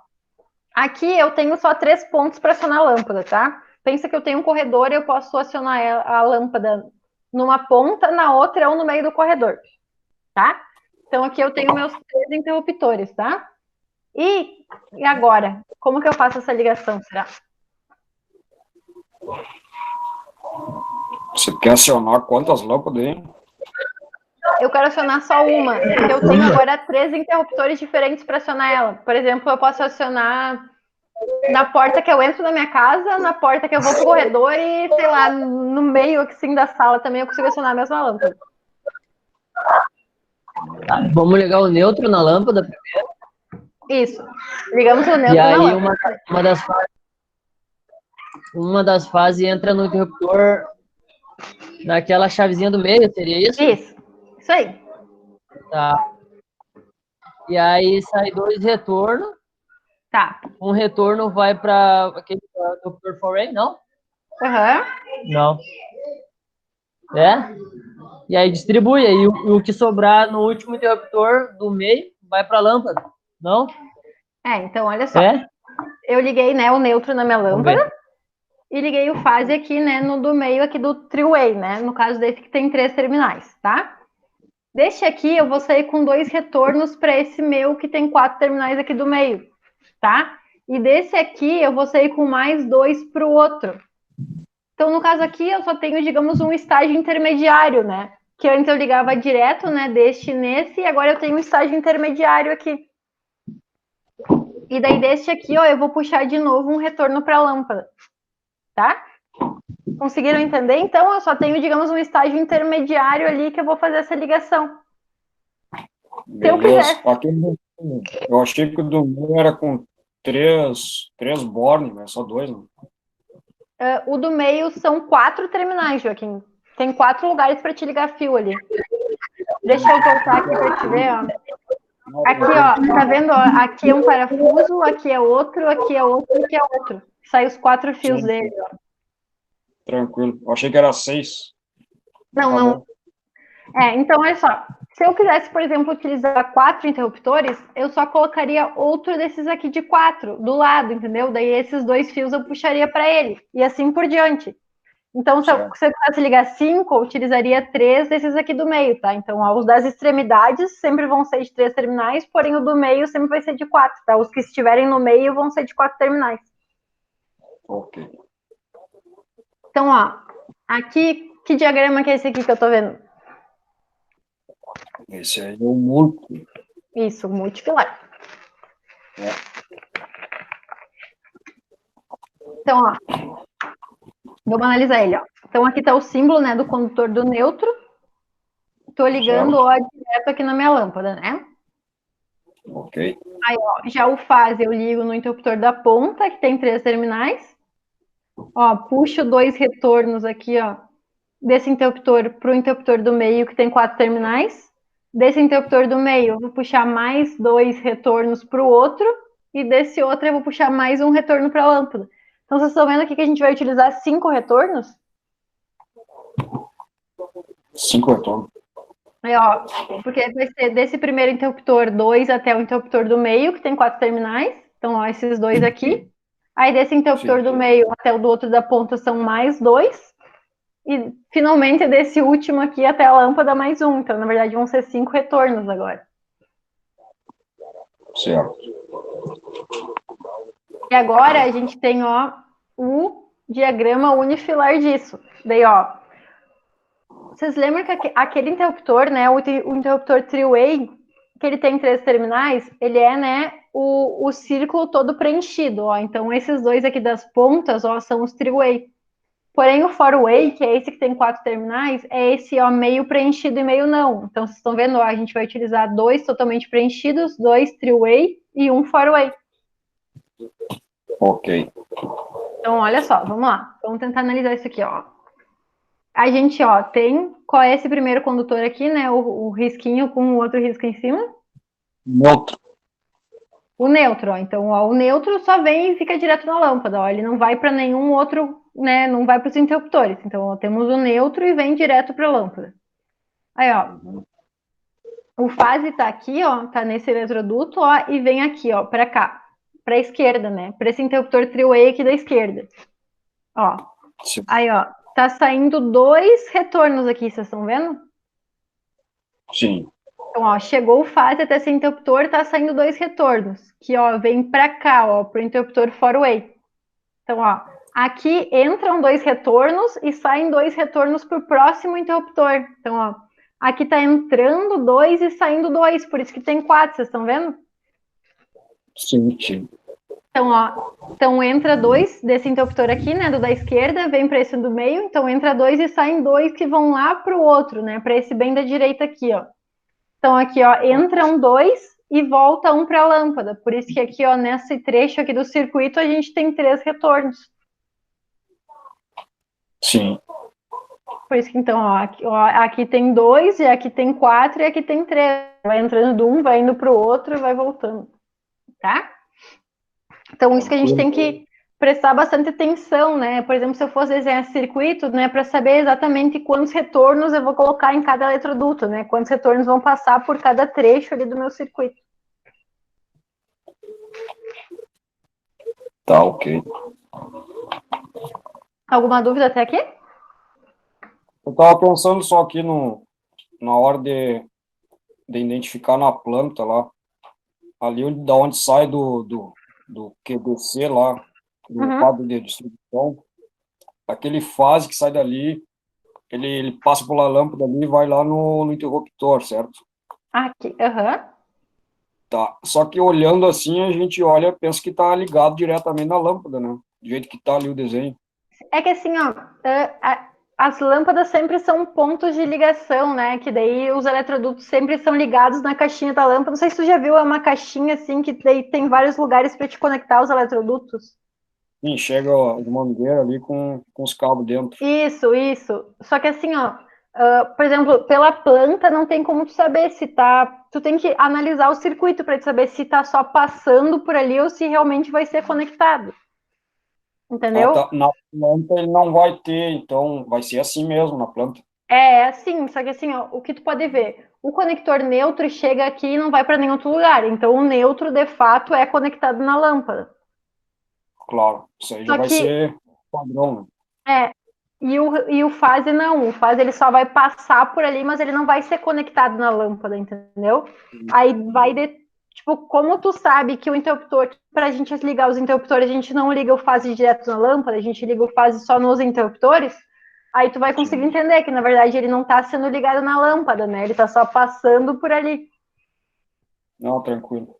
A: aqui eu tenho só 3 pontos para acionar a lâmpada, tá? Pensa que eu tenho um corredor e eu posso acionar a lâmpada numa ponta, na outra ou no meio do corredor, tá? Então aqui eu tenho meus 3 interruptores, tá? E agora, como que eu faço essa ligação, será?
B: Você quer acionar quantas lâmpadas, hein?
A: Eu quero acionar só uma, porque eu tenho agora 3 interruptores diferentes para acionar ela. Por exemplo, eu posso acionar na porta que eu entro na minha casa, na porta que eu vou pro corredor e, sei lá, no meio assim da sala também eu consigo acionar a mesma lâmpada.
D: Tá, vamos ligar o neutro na lâmpada primeiro.
A: Isso. Ligamos o
D: E
A: neutro na
D: aí
A: lâmpada.
D: uma das fases entra no interruptor naquela chavezinha do meio, seria isso?
A: Isso aí.
D: Tá. E aí sai 2 retornos.
A: Tá.
D: Um retorno vai para aquele interruptor four-way, não?
A: Aham.
D: Não. É? E aí distribui. Aí o que sobrar no último interruptor do meio vai para a lâmpada, não?
A: Então olha só.
D: É?
A: Eu liguei, né, o neutro na minha
D: Vamos ver.
A: lâmpada e liguei o fase aqui, né, no do meio aqui do three-way, né? No caso desse que tem 3 terminais, tá? Deste aqui eu vou sair com 2 retornos para esse meu que tem 4 terminais aqui do meio, tá? E desse aqui eu vou sair com mais 2 para o outro. Então, no caso aqui, eu só tenho, digamos, um estágio intermediário, né? Que antes eu ligava direto, né, deste nesse, e agora eu tenho um estágio intermediário aqui. E daí deste aqui, ó, eu vou puxar de novo um retorno para a lâmpada, tá? Conseguiram entender? Então, eu só tenho, digamos, um estágio intermediário ali que eu vou fazer essa ligação. Se eu
B: Beleza.
A: quiser.
B: Eu achei que o do meu era com três bornes, mas só 2, né?
A: O do meio são 4 terminais, Joaquim. Tem 4 lugares para te ligar fio ali. Deixa eu voltar aqui para te ver, ó. Aqui, ó, tá vendo? Ó, aqui é um parafuso, aqui é outro, aqui é outro, aqui é outro. Sai os 4 fios
B: Sim.
A: dele, ó.
B: Tranquilo. Eu achei que era 6.
A: Não,
B: Tá
A: não.
B: bom.
A: Então, olha só. Se eu quisesse, por exemplo, utilizar 4 interruptores, eu só colocaria outro desses aqui de 4 do lado, entendeu? Daí esses 2 fios eu puxaria para ele. E assim por diante. Então, se eu quisesse ligar 5, eu utilizaria 3 desses aqui do meio, tá? Então, ó, os das extremidades sempre vão ser de 3 terminais, porém o do meio sempre vai ser de 4, tá? Os que estiverem no meio vão ser de 4 terminais.
B: Ok.
A: Então, ó, aqui, que diagrama que é esse aqui que eu tô vendo?
B: Esse aí é o múltiplo.
A: Isso, multipilar. Então, ó, vamos analisar ele, ó. Então, aqui está o símbolo, né, do condutor do neutro. Estou ligando o direto aqui na minha lâmpada, né?
B: Ok.
A: Aí, ó, já o fase eu ligo no interruptor da ponta, que tem 3 terminais. Ó, puxo 2 retornos aqui, ó, desse interruptor para o interruptor do meio, que tem 4 terminais. Desse interruptor do meio, eu vou puxar mais 2 retornos para o outro. E desse outro, eu vou puxar mais um retorno para a lâmpada. Então, vocês estão vendo aqui que a gente vai utilizar 5 retornos?
B: 5 retornos.
A: Aí, ó, porque vai ser desse primeiro interruptor 2 até o interruptor do meio, que tem 4 terminais. Então, ó, esses 2 aqui. Aí, desse interruptor do meio até o do outro da ponta são mais 2. E, finalmente, desse último aqui até a lâmpada mais um. Então, na verdade, vão ser 5 retornos agora.
B: Certo.
A: E agora a gente tem, ó, o diagrama unifilar disso. Daí, ó, vocês lembram que aquele interruptor, né, o interruptor three-way, que ele tem 3 terminais, ele é, né, o círculo todo preenchido, ó. Então, esses 2 aqui das pontas, ó, são os three-way. Porém, o four-way, que é esse que tem 4 terminais, é esse, ó, meio preenchido e meio não. Então, vocês estão vendo, ó, a gente vai utilizar 2 totalmente preenchidos, 2 three-way e um four-way.
B: Ok.
A: Então, olha só, vamos lá. Vamos tentar analisar isso aqui, ó. A gente, ó, tem... Qual é esse primeiro condutor aqui, né? O risquinho com o outro risco em cima?
B: Neutro.
A: O neutro, ó. Então, ó, o neutro só vem e fica direto na lâmpada, ó. Ele não vai para nenhum outro, né? Não vai para os interruptores. Então, ó, temos o neutro e vem direto para a lâmpada. Aí, ó. O fase tá aqui, ó. Tá nesse eletroduto, ó. E vem aqui, ó, para cá. Para a esquerda, né? Para esse interruptor three-way aqui da esquerda. Ó.
B: Sim.
A: Aí, ó. Tá saindo 2 retornos aqui, vocês estão vendo?
B: Sim.
A: Então, ó, chegou o fase até esse interruptor, tá saindo 2 retornos, que, ó, vem para cá, ó, pro interruptor four-way. Então, ó, aqui entram 2 retornos e saem 2 retornos pro próximo interruptor. Então, ó, aqui tá entrando 2 e saindo 2, por isso que tem 4, vocês estão vendo?
B: Sim, sim.
A: Então, ó, então entra 2 desse interruptor aqui, né, do da esquerda, vem para esse do meio, então entra 2 e saem 2 que vão lá pro outro, né, para esse bem da direita aqui, ó. Então, aqui, ó, entram 2 e volta um para a lâmpada. Por isso que aqui, ó, nesse trecho aqui do circuito, a gente tem 3 retornos.
B: Sim.
A: Por isso que, então, ó, aqui tem 2, e aqui tem 4, e aqui tem 3. Vai entrando de um, vai indo para o outro e vai voltando. Tá? Então, isso que a gente tem que prestar bastante atenção, né? Por exemplo, se eu fosse desenhar circuito, né, para saber exatamente quantos retornos eu vou colocar em cada eletroduto, né? Quantos retornos vão passar por cada trecho ali do meu circuito.
B: Tá, ok.
A: Alguma dúvida até aqui?
B: Eu estava pensando só aqui na hora de identificar na planta lá, ali da onde sai do QDC lá, do quadro de distribuição, aquele fase que sai dali, ele passa pela lâmpada ali e vai lá no interruptor, certo?
A: Aqui, aham.
B: Tá. Só que olhando assim, a gente olha, pensa que tá ligado diretamente na lâmpada, né? Do jeito que tá ali o desenho.
A: É que assim, ó, as lâmpadas sempre são pontos de ligação, né? Que daí os eletrodutos sempre são ligados na caixinha da lâmpada. Não sei se tu já viu, é uma caixinha assim que daí tem vários lugares para te conectar os eletrodutos.
B: Sim, chega ó, de mangueira ali com os cabos dentro.
A: Isso. Só que assim, ó, por exemplo, pela planta não tem como tu saber se tá. Tu tem que analisar o circuito para te saber se tá só passando por ali ou se realmente vai ser conectado.
B: Ah,
A: Entendeu?
B: tá. Na planta ele não vai ter, então vai ser assim mesmo na planta.
A: É assim, só que assim, ó, o que tu pode ver, o conector neutro chega aqui e não vai para nenhum outro lugar. Então o neutro de fato é conectado na lâmpada.
B: Claro, isso aí já
A: Só
B: vai
A: que
B: ser padrão, né?
A: é, e o fase não, o fase ele só vai passar por ali, mas ele não vai ser conectado na lâmpada, entendeu? Aí vai de, tipo, como tu sabe que o interruptor, para a gente ligar os interruptores, a gente não liga o fase direto na lâmpada, a gente liga o fase só nos interruptores. Aí tu vai conseguir entender que, na verdade, ele não está sendo ligado na lâmpada, né? Ele está só passando por ali.
B: Não, tranquilo.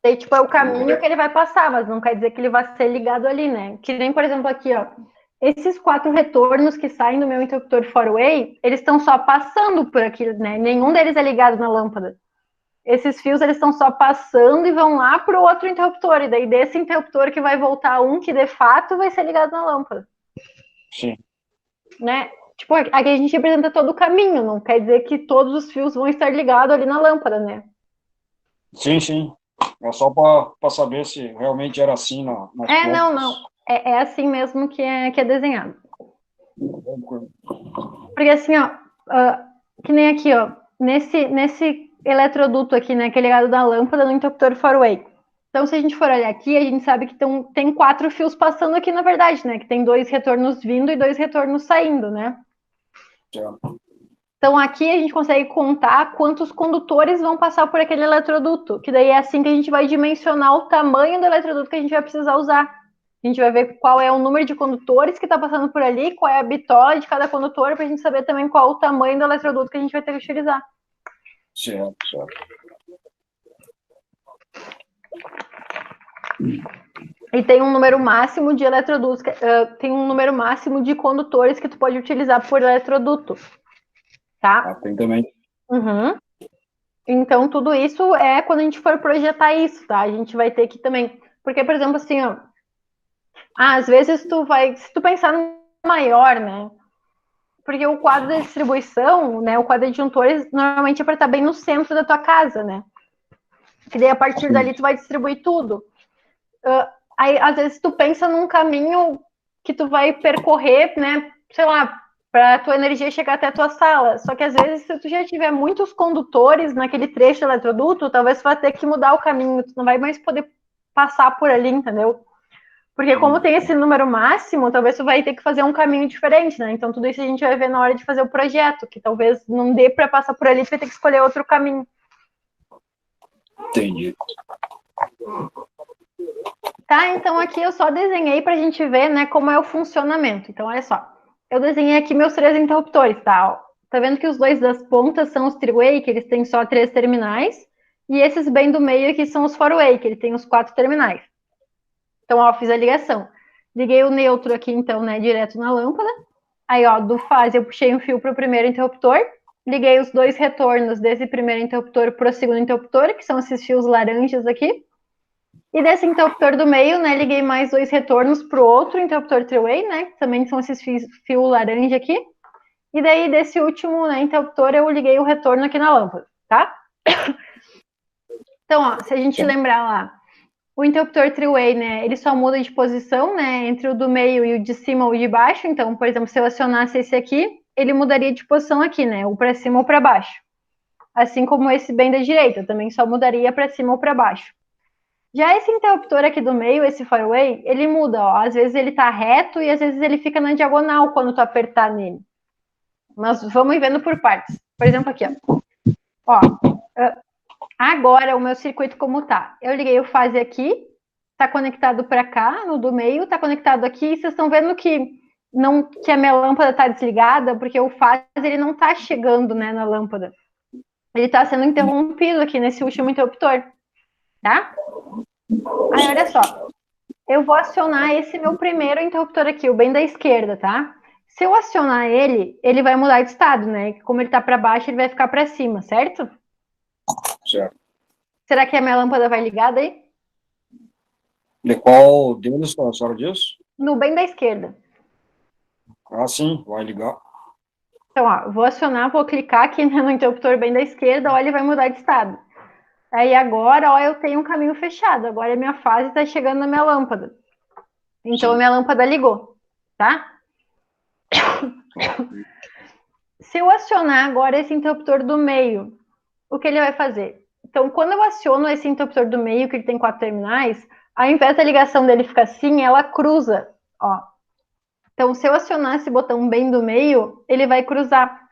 A: Daí, tipo, é o caminho que ele vai passar, mas não quer dizer que ele vai ser ligado ali, né? Que nem, por exemplo, aqui, ó. esses 4 retornos que saem do meu interruptor four-way, eles estão só passando por aqui, né? Nenhum deles é ligado na lâmpada. Esses fios, eles estão só passando e vão lá para o outro interruptor. E daí, desse interruptor que vai voltar um que, de fato, vai ser ligado na lâmpada.
B: Sim.
A: Né? Tipo, aqui a gente representa todo o caminho. Não quer dizer que todos os fios vão estar ligados ali na lâmpada, né?
B: Sim, sim. É só para saber se realmente era assim nas plantas.
A: Não. É assim mesmo que é desenhado. Porque assim, ó, que nem aqui, ó, nesse eletroduto aqui, né, que é ligado da lâmpada no interruptor four-way. Então, se a gente for olhar aqui, a gente sabe que tem 4 fios passando aqui, na verdade, né? Que tem 2 retornos vindo e 2 retornos saindo, né?
B: Certo.
A: Então, aqui a gente consegue contar quantos condutores vão passar por aquele eletroduto, que daí é assim que a gente vai dimensionar o tamanho do eletroduto que a gente vai precisar usar. A gente vai ver qual é o número de condutores que está passando por ali, qual é a bitola de cada condutor, para a gente saber também qual é o tamanho do eletroduto que a gente vai ter que utilizar.
B: Certo.
A: E tem um número máximo de eletrodutos, tem um número máximo de condutores que tu pode utilizar por eletroduto. Tá?
B: Tem também.
A: Uhum. Então, tudo isso é quando a gente for projetar isso, tá? A gente vai ter que também... Porque, por exemplo, assim, ó, às vezes se tu pensar no maior, né? Porque o quadro de distribuição, né? O quadro de adjuntores normalmente é para estar bem no centro da tua casa, né? Que daí a partir dali tu vai distribuir tudo. Aí, às vezes, tu pensa num caminho que tu vai percorrer, né? Sei lá, para a tua energia chegar até a tua sala. Só que, às vezes, se tu já tiver muitos condutores naquele trecho do eletroduto, talvez tu vai ter que mudar o caminho. Tu não vai mais poder passar por ali, entendeu? Porque como tem esse número máximo, talvez tu vai ter que fazer um caminho diferente, né? Então, tudo isso a gente vai ver na hora de fazer o projeto, que talvez não dê para passar por ali, tu vai ter que escolher outro caminho.
B: Entendi.
A: Tá, então aqui eu só desenhei para a gente ver, né, como é o funcionamento. Então, olha só. Eu desenhei aqui meus 3 interruptores, tá? Tá vendo que os 2 das pontas são os three-way, que eles têm só 3 terminais, e esses bem do meio aqui são os four-way, que ele tem os 4 terminais. Então, ó, fiz a ligação. Liguei o neutro aqui, então, né, direto na lâmpada. Aí, ó, do fase eu puxei um fio para o primeiro interruptor, liguei os 2 retornos desse primeiro interruptor para o segundo interruptor, que são esses fios laranjas aqui. E desse interruptor do meio, né, liguei mais 2 retornos para o outro interruptor three-way, né, que também são esses fio laranja aqui. E daí, desse último, né, interruptor, eu liguei o retorno aqui na lâmpada, tá? Então, ó, se a gente lembrar lá, o interruptor three-way, né, ele só muda de posição, né, entre o do meio e o de cima ou de baixo. Então, por exemplo, se eu acionasse esse aqui, ele mudaria de posição aqui, né, ou para cima ou para baixo. Assim como esse bem da direita, também só mudaria para cima ou para baixo. Já esse interruptor aqui do meio, esse four-way, ele muda, ó. Às vezes ele tá reto e às vezes ele fica na diagonal quando tu apertar nele. Mas vamos vendo por partes. Por exemplo, aqui, ó. Agora o meu circuito como tá. Eu liguei o fase aqui, tá conectado para cá, no do meio, tá conectado aqui. E vocês estão vendo que a minha lâmpada tá desligada, porque o fase ele não tá chegando, né, na lâmpada. Ele tá sendo interrompido aqui nesse último interruptor, tá? Aí, olha só. Eu vou acionar esse meu primeiro interruptor aqui, o bem da esquerda, tá? Se eu acionar ele, ele vai mudar de estado, né? Como ele tá para baixo, ele vai ficar para cima, certo?
B: Certo.
A: Será que a minha lâmpada vai ligada aí?
B: De qual deles a senhora diz?
A: No bem da esquerda.
B: Ah, sim, vai ligar.
A: Então, ó, vou acionar, vou clicar aqui no interruptor bem da esquerda, ó, ele vai mudar de estado. Aí agora, ó, eu tenho um caminho fechado. Agora a minha fase está chegando na minha lâmpada. Então, a minha lâmpada ligou, tá? Se eu acionar agora esse interruptor do meio, o que ele vai fazer? Então, quando eu aciono esse interruptor do meio, que ele tem 4 terminais, ao invés da ligação dele ficar assim, ela cruza, ó. Então, se eu acionar esse botão bem do meio, ele vai cruzar.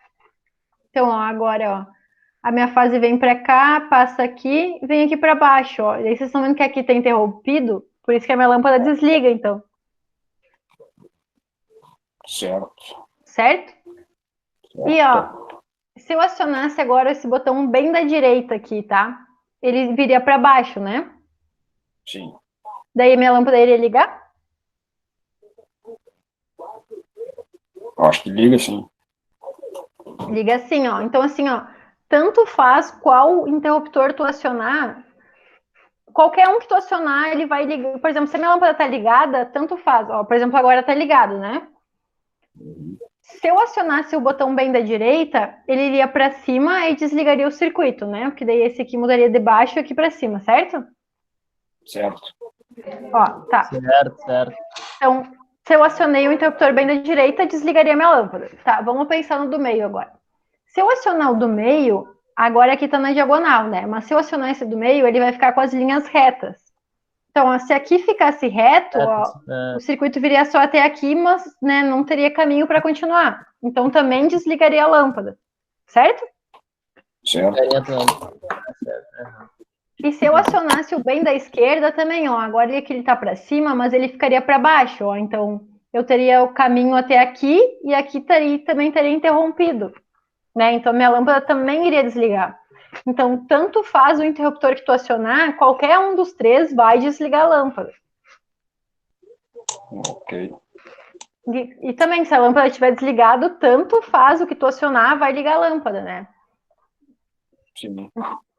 A: Então, ó, agora, ó, a minha fase vem para cá, passa aqui, vem aqui para baixo, ó. E aí vocês estão vendo que aqui está interrompido, por isso que a minha lâmpada desliga, então.
B: Certo.
A: Certo? E, ó, se eu acionasse agora esse botão bem da direita aqui, tá? Ele viria para baixo, né?
B: Sim.
A: Daí a minha lâmpada iria ligar?
B: Eu acho que liga, sim.
A: Liga assim, ó. Então, assim, ó, tanto faz qual interruptor tu acionar, qualquer um que tu acionar, ele vai ligar. Por exemplo, se a minha lâmpada tá ligada, tanto faz. Ó, por exemplo, agora tá ligado, né? Se eu acionasse o botão bem da direita, ele iria para cima e desligaria o circuito, né? Porque daí esse aqui mudaria de baixo aqui para cima, certo?
B: Certo.
A: Ó, tá.
D: Certo.
A: Então, se eu acionei o interruptor bem da direita, desligaria minha lâmpada. Tá, vamos pensar no do meio agora. Se eu acionar o do meio, agora aqui tá na diagonal, né? Mas se eu acionar esse do meio, ele vai ficar com as linhas retas. Então, ó, se aqui ficasse reto, ó, o circuito viria só até aqui, mas né, não teria caminho para continuar. Então, também desligaria a lâmpada, certo?
B: Certo.
A: E se eu acionasse o bem da esquerda também, ó, agora ele aqui ele tá para cima, mas ele ficaria para baixo, ó. Então, eu teria o caminho até aqui e aqui também teria interrompido, né? Então, minha lâmpada também iria desligar. Então, tanto faz o interruptor que tu acionar, qualquer um dos três vai desligar a lâmpada.
B: Ok.
A: E também, se a lâmpada estiver desligada, tanto faz o que tu acionar, vai ligar a lâmpada, né?
B: Sim.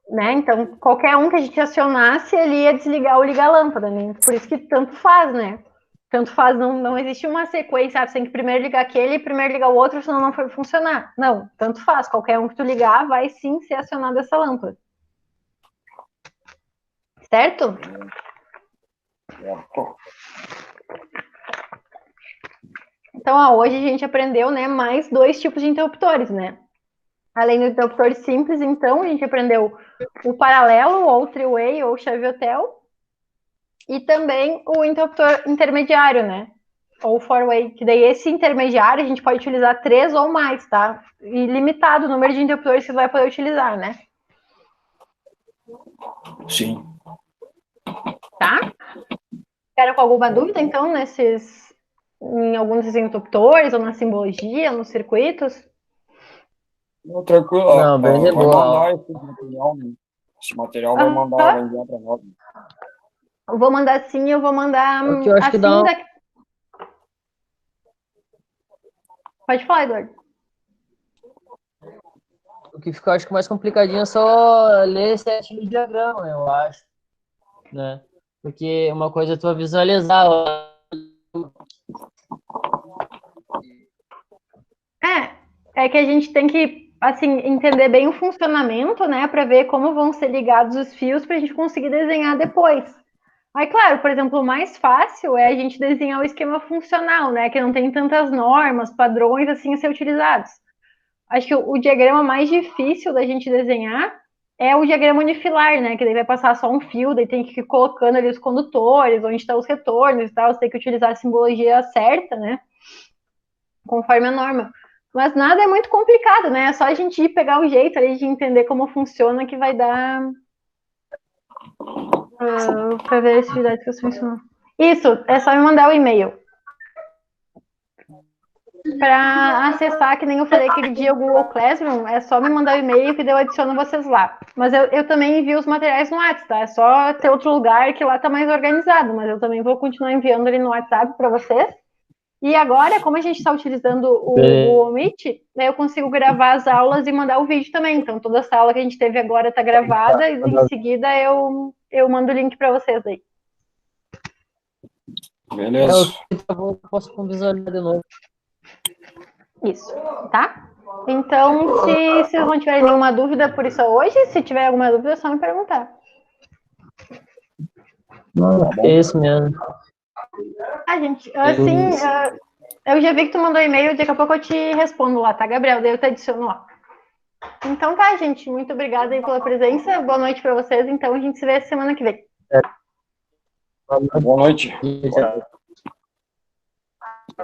A: Né? Então, qualquer um que a gente acionasse, ele ia desligar ou ligar a lâmpada, né? Por isso que tanto faz, né? Tanto faz, não existe uma sequência, sabe? Você tem que primeiro ligar aquele e primeiro ligar o outro, senão não vai funcionar. Não, tanto faz. Qualquer um que tu ligar, vai sim ser acionada essa lâmpada. Certo?
B: Certo.
A: Então, ó, hoje a gente aprendeu, né, mais 2 tipos de interruptores, né? Além do interruptor simples, então, a gente aprendeu o paralelo, ou three-way, ou chave-hotel, e também o interruptor intermediário, né? Ou four-way, que daí esse intermediário a gente pode utilizar 3 ou mais, tá? E limitado o número de interruptores que você vai poder utilizar, né?
B: Sim.
A: Tá? Ficaram com alguma dúvida, então, em alguns desses interruptores, ou na simbologia, nos circuitos?
B: Não, tranquilo.
D: Não, bem de
B: Vai
D: boa.
B: mandar esse material, né? Esse material vai mandar, vai enviar para nós.
A: Eu vou mandar sim, eu vou mandar
D: O que eu acho que dá
A: assim. Pode falar, Eduardo.
D: O que fica, acho que mais complicadinho é só ler certinho o diagrama, eu acho, né? Porque uma coisa é tu visualizar.
A: É que a gente tem que, assim, entender bem o funcionamento, né, para ver como vão ser ligados os fios para a gente conseguir desenhar depois. Aí, claro, por exemplo, o mais fácil é a gente desenhar o esquema funcional, né, que não tem tantas normas, padrões, assim, a ser utilizados. Acho que o diagrama mais difícil da gente desenhar é o diagrama unifilar, né, que daí vai passar só um fio, daí tem que ir colocando ali os condutores, onde estão os retornos e tal, você tem que utilizar a simbologia certa, né, conforme a norma. Mas nada é muito complicado, né? É só a gente ir pegar o jeito ali de entender como funciona que vai dar para ver as atividades que funcionam. Isso, é só me mandar o e-mail. Para acessar, que nem eu falei aquele dia, o Google Classroom, é só me mandar o e-mail que eu adiciono vocês lá. Mas eu também envio os materiais no WhatsApp, tá? É só ter outro lugar que lá tá mais organizado, mas eu também vou continuar enviando ali no WhatsApp para vocês. E agora, como a gente está utilizando o Google Meet, né, eu consigo gravar as aulas e mandar o vídeo também. Então, toda essa aula que a gente teve agora está gravada e em seguida eu mando o link para vocês aí.
B: Beleza.
D: Eu posso visualizar de novo.
A: Isso, tá? Então, se vocês não tiverem nenhuma dúvida por isso hoje, se tiver alguma dúvida, é só me perguntar.
D: Não, é isso mesmo.
A: Gente, assim, eu já vi que tu mandou e-mail, daqui a pouco eu te respondo lá, tá, Gabriel? Daí eu te adiciono lá. Então tá, gente, muito obrigada aí pela presença, boa noite para vocês, então a gente se vê semana que vem.
B: Boa noite.
D: Tchau.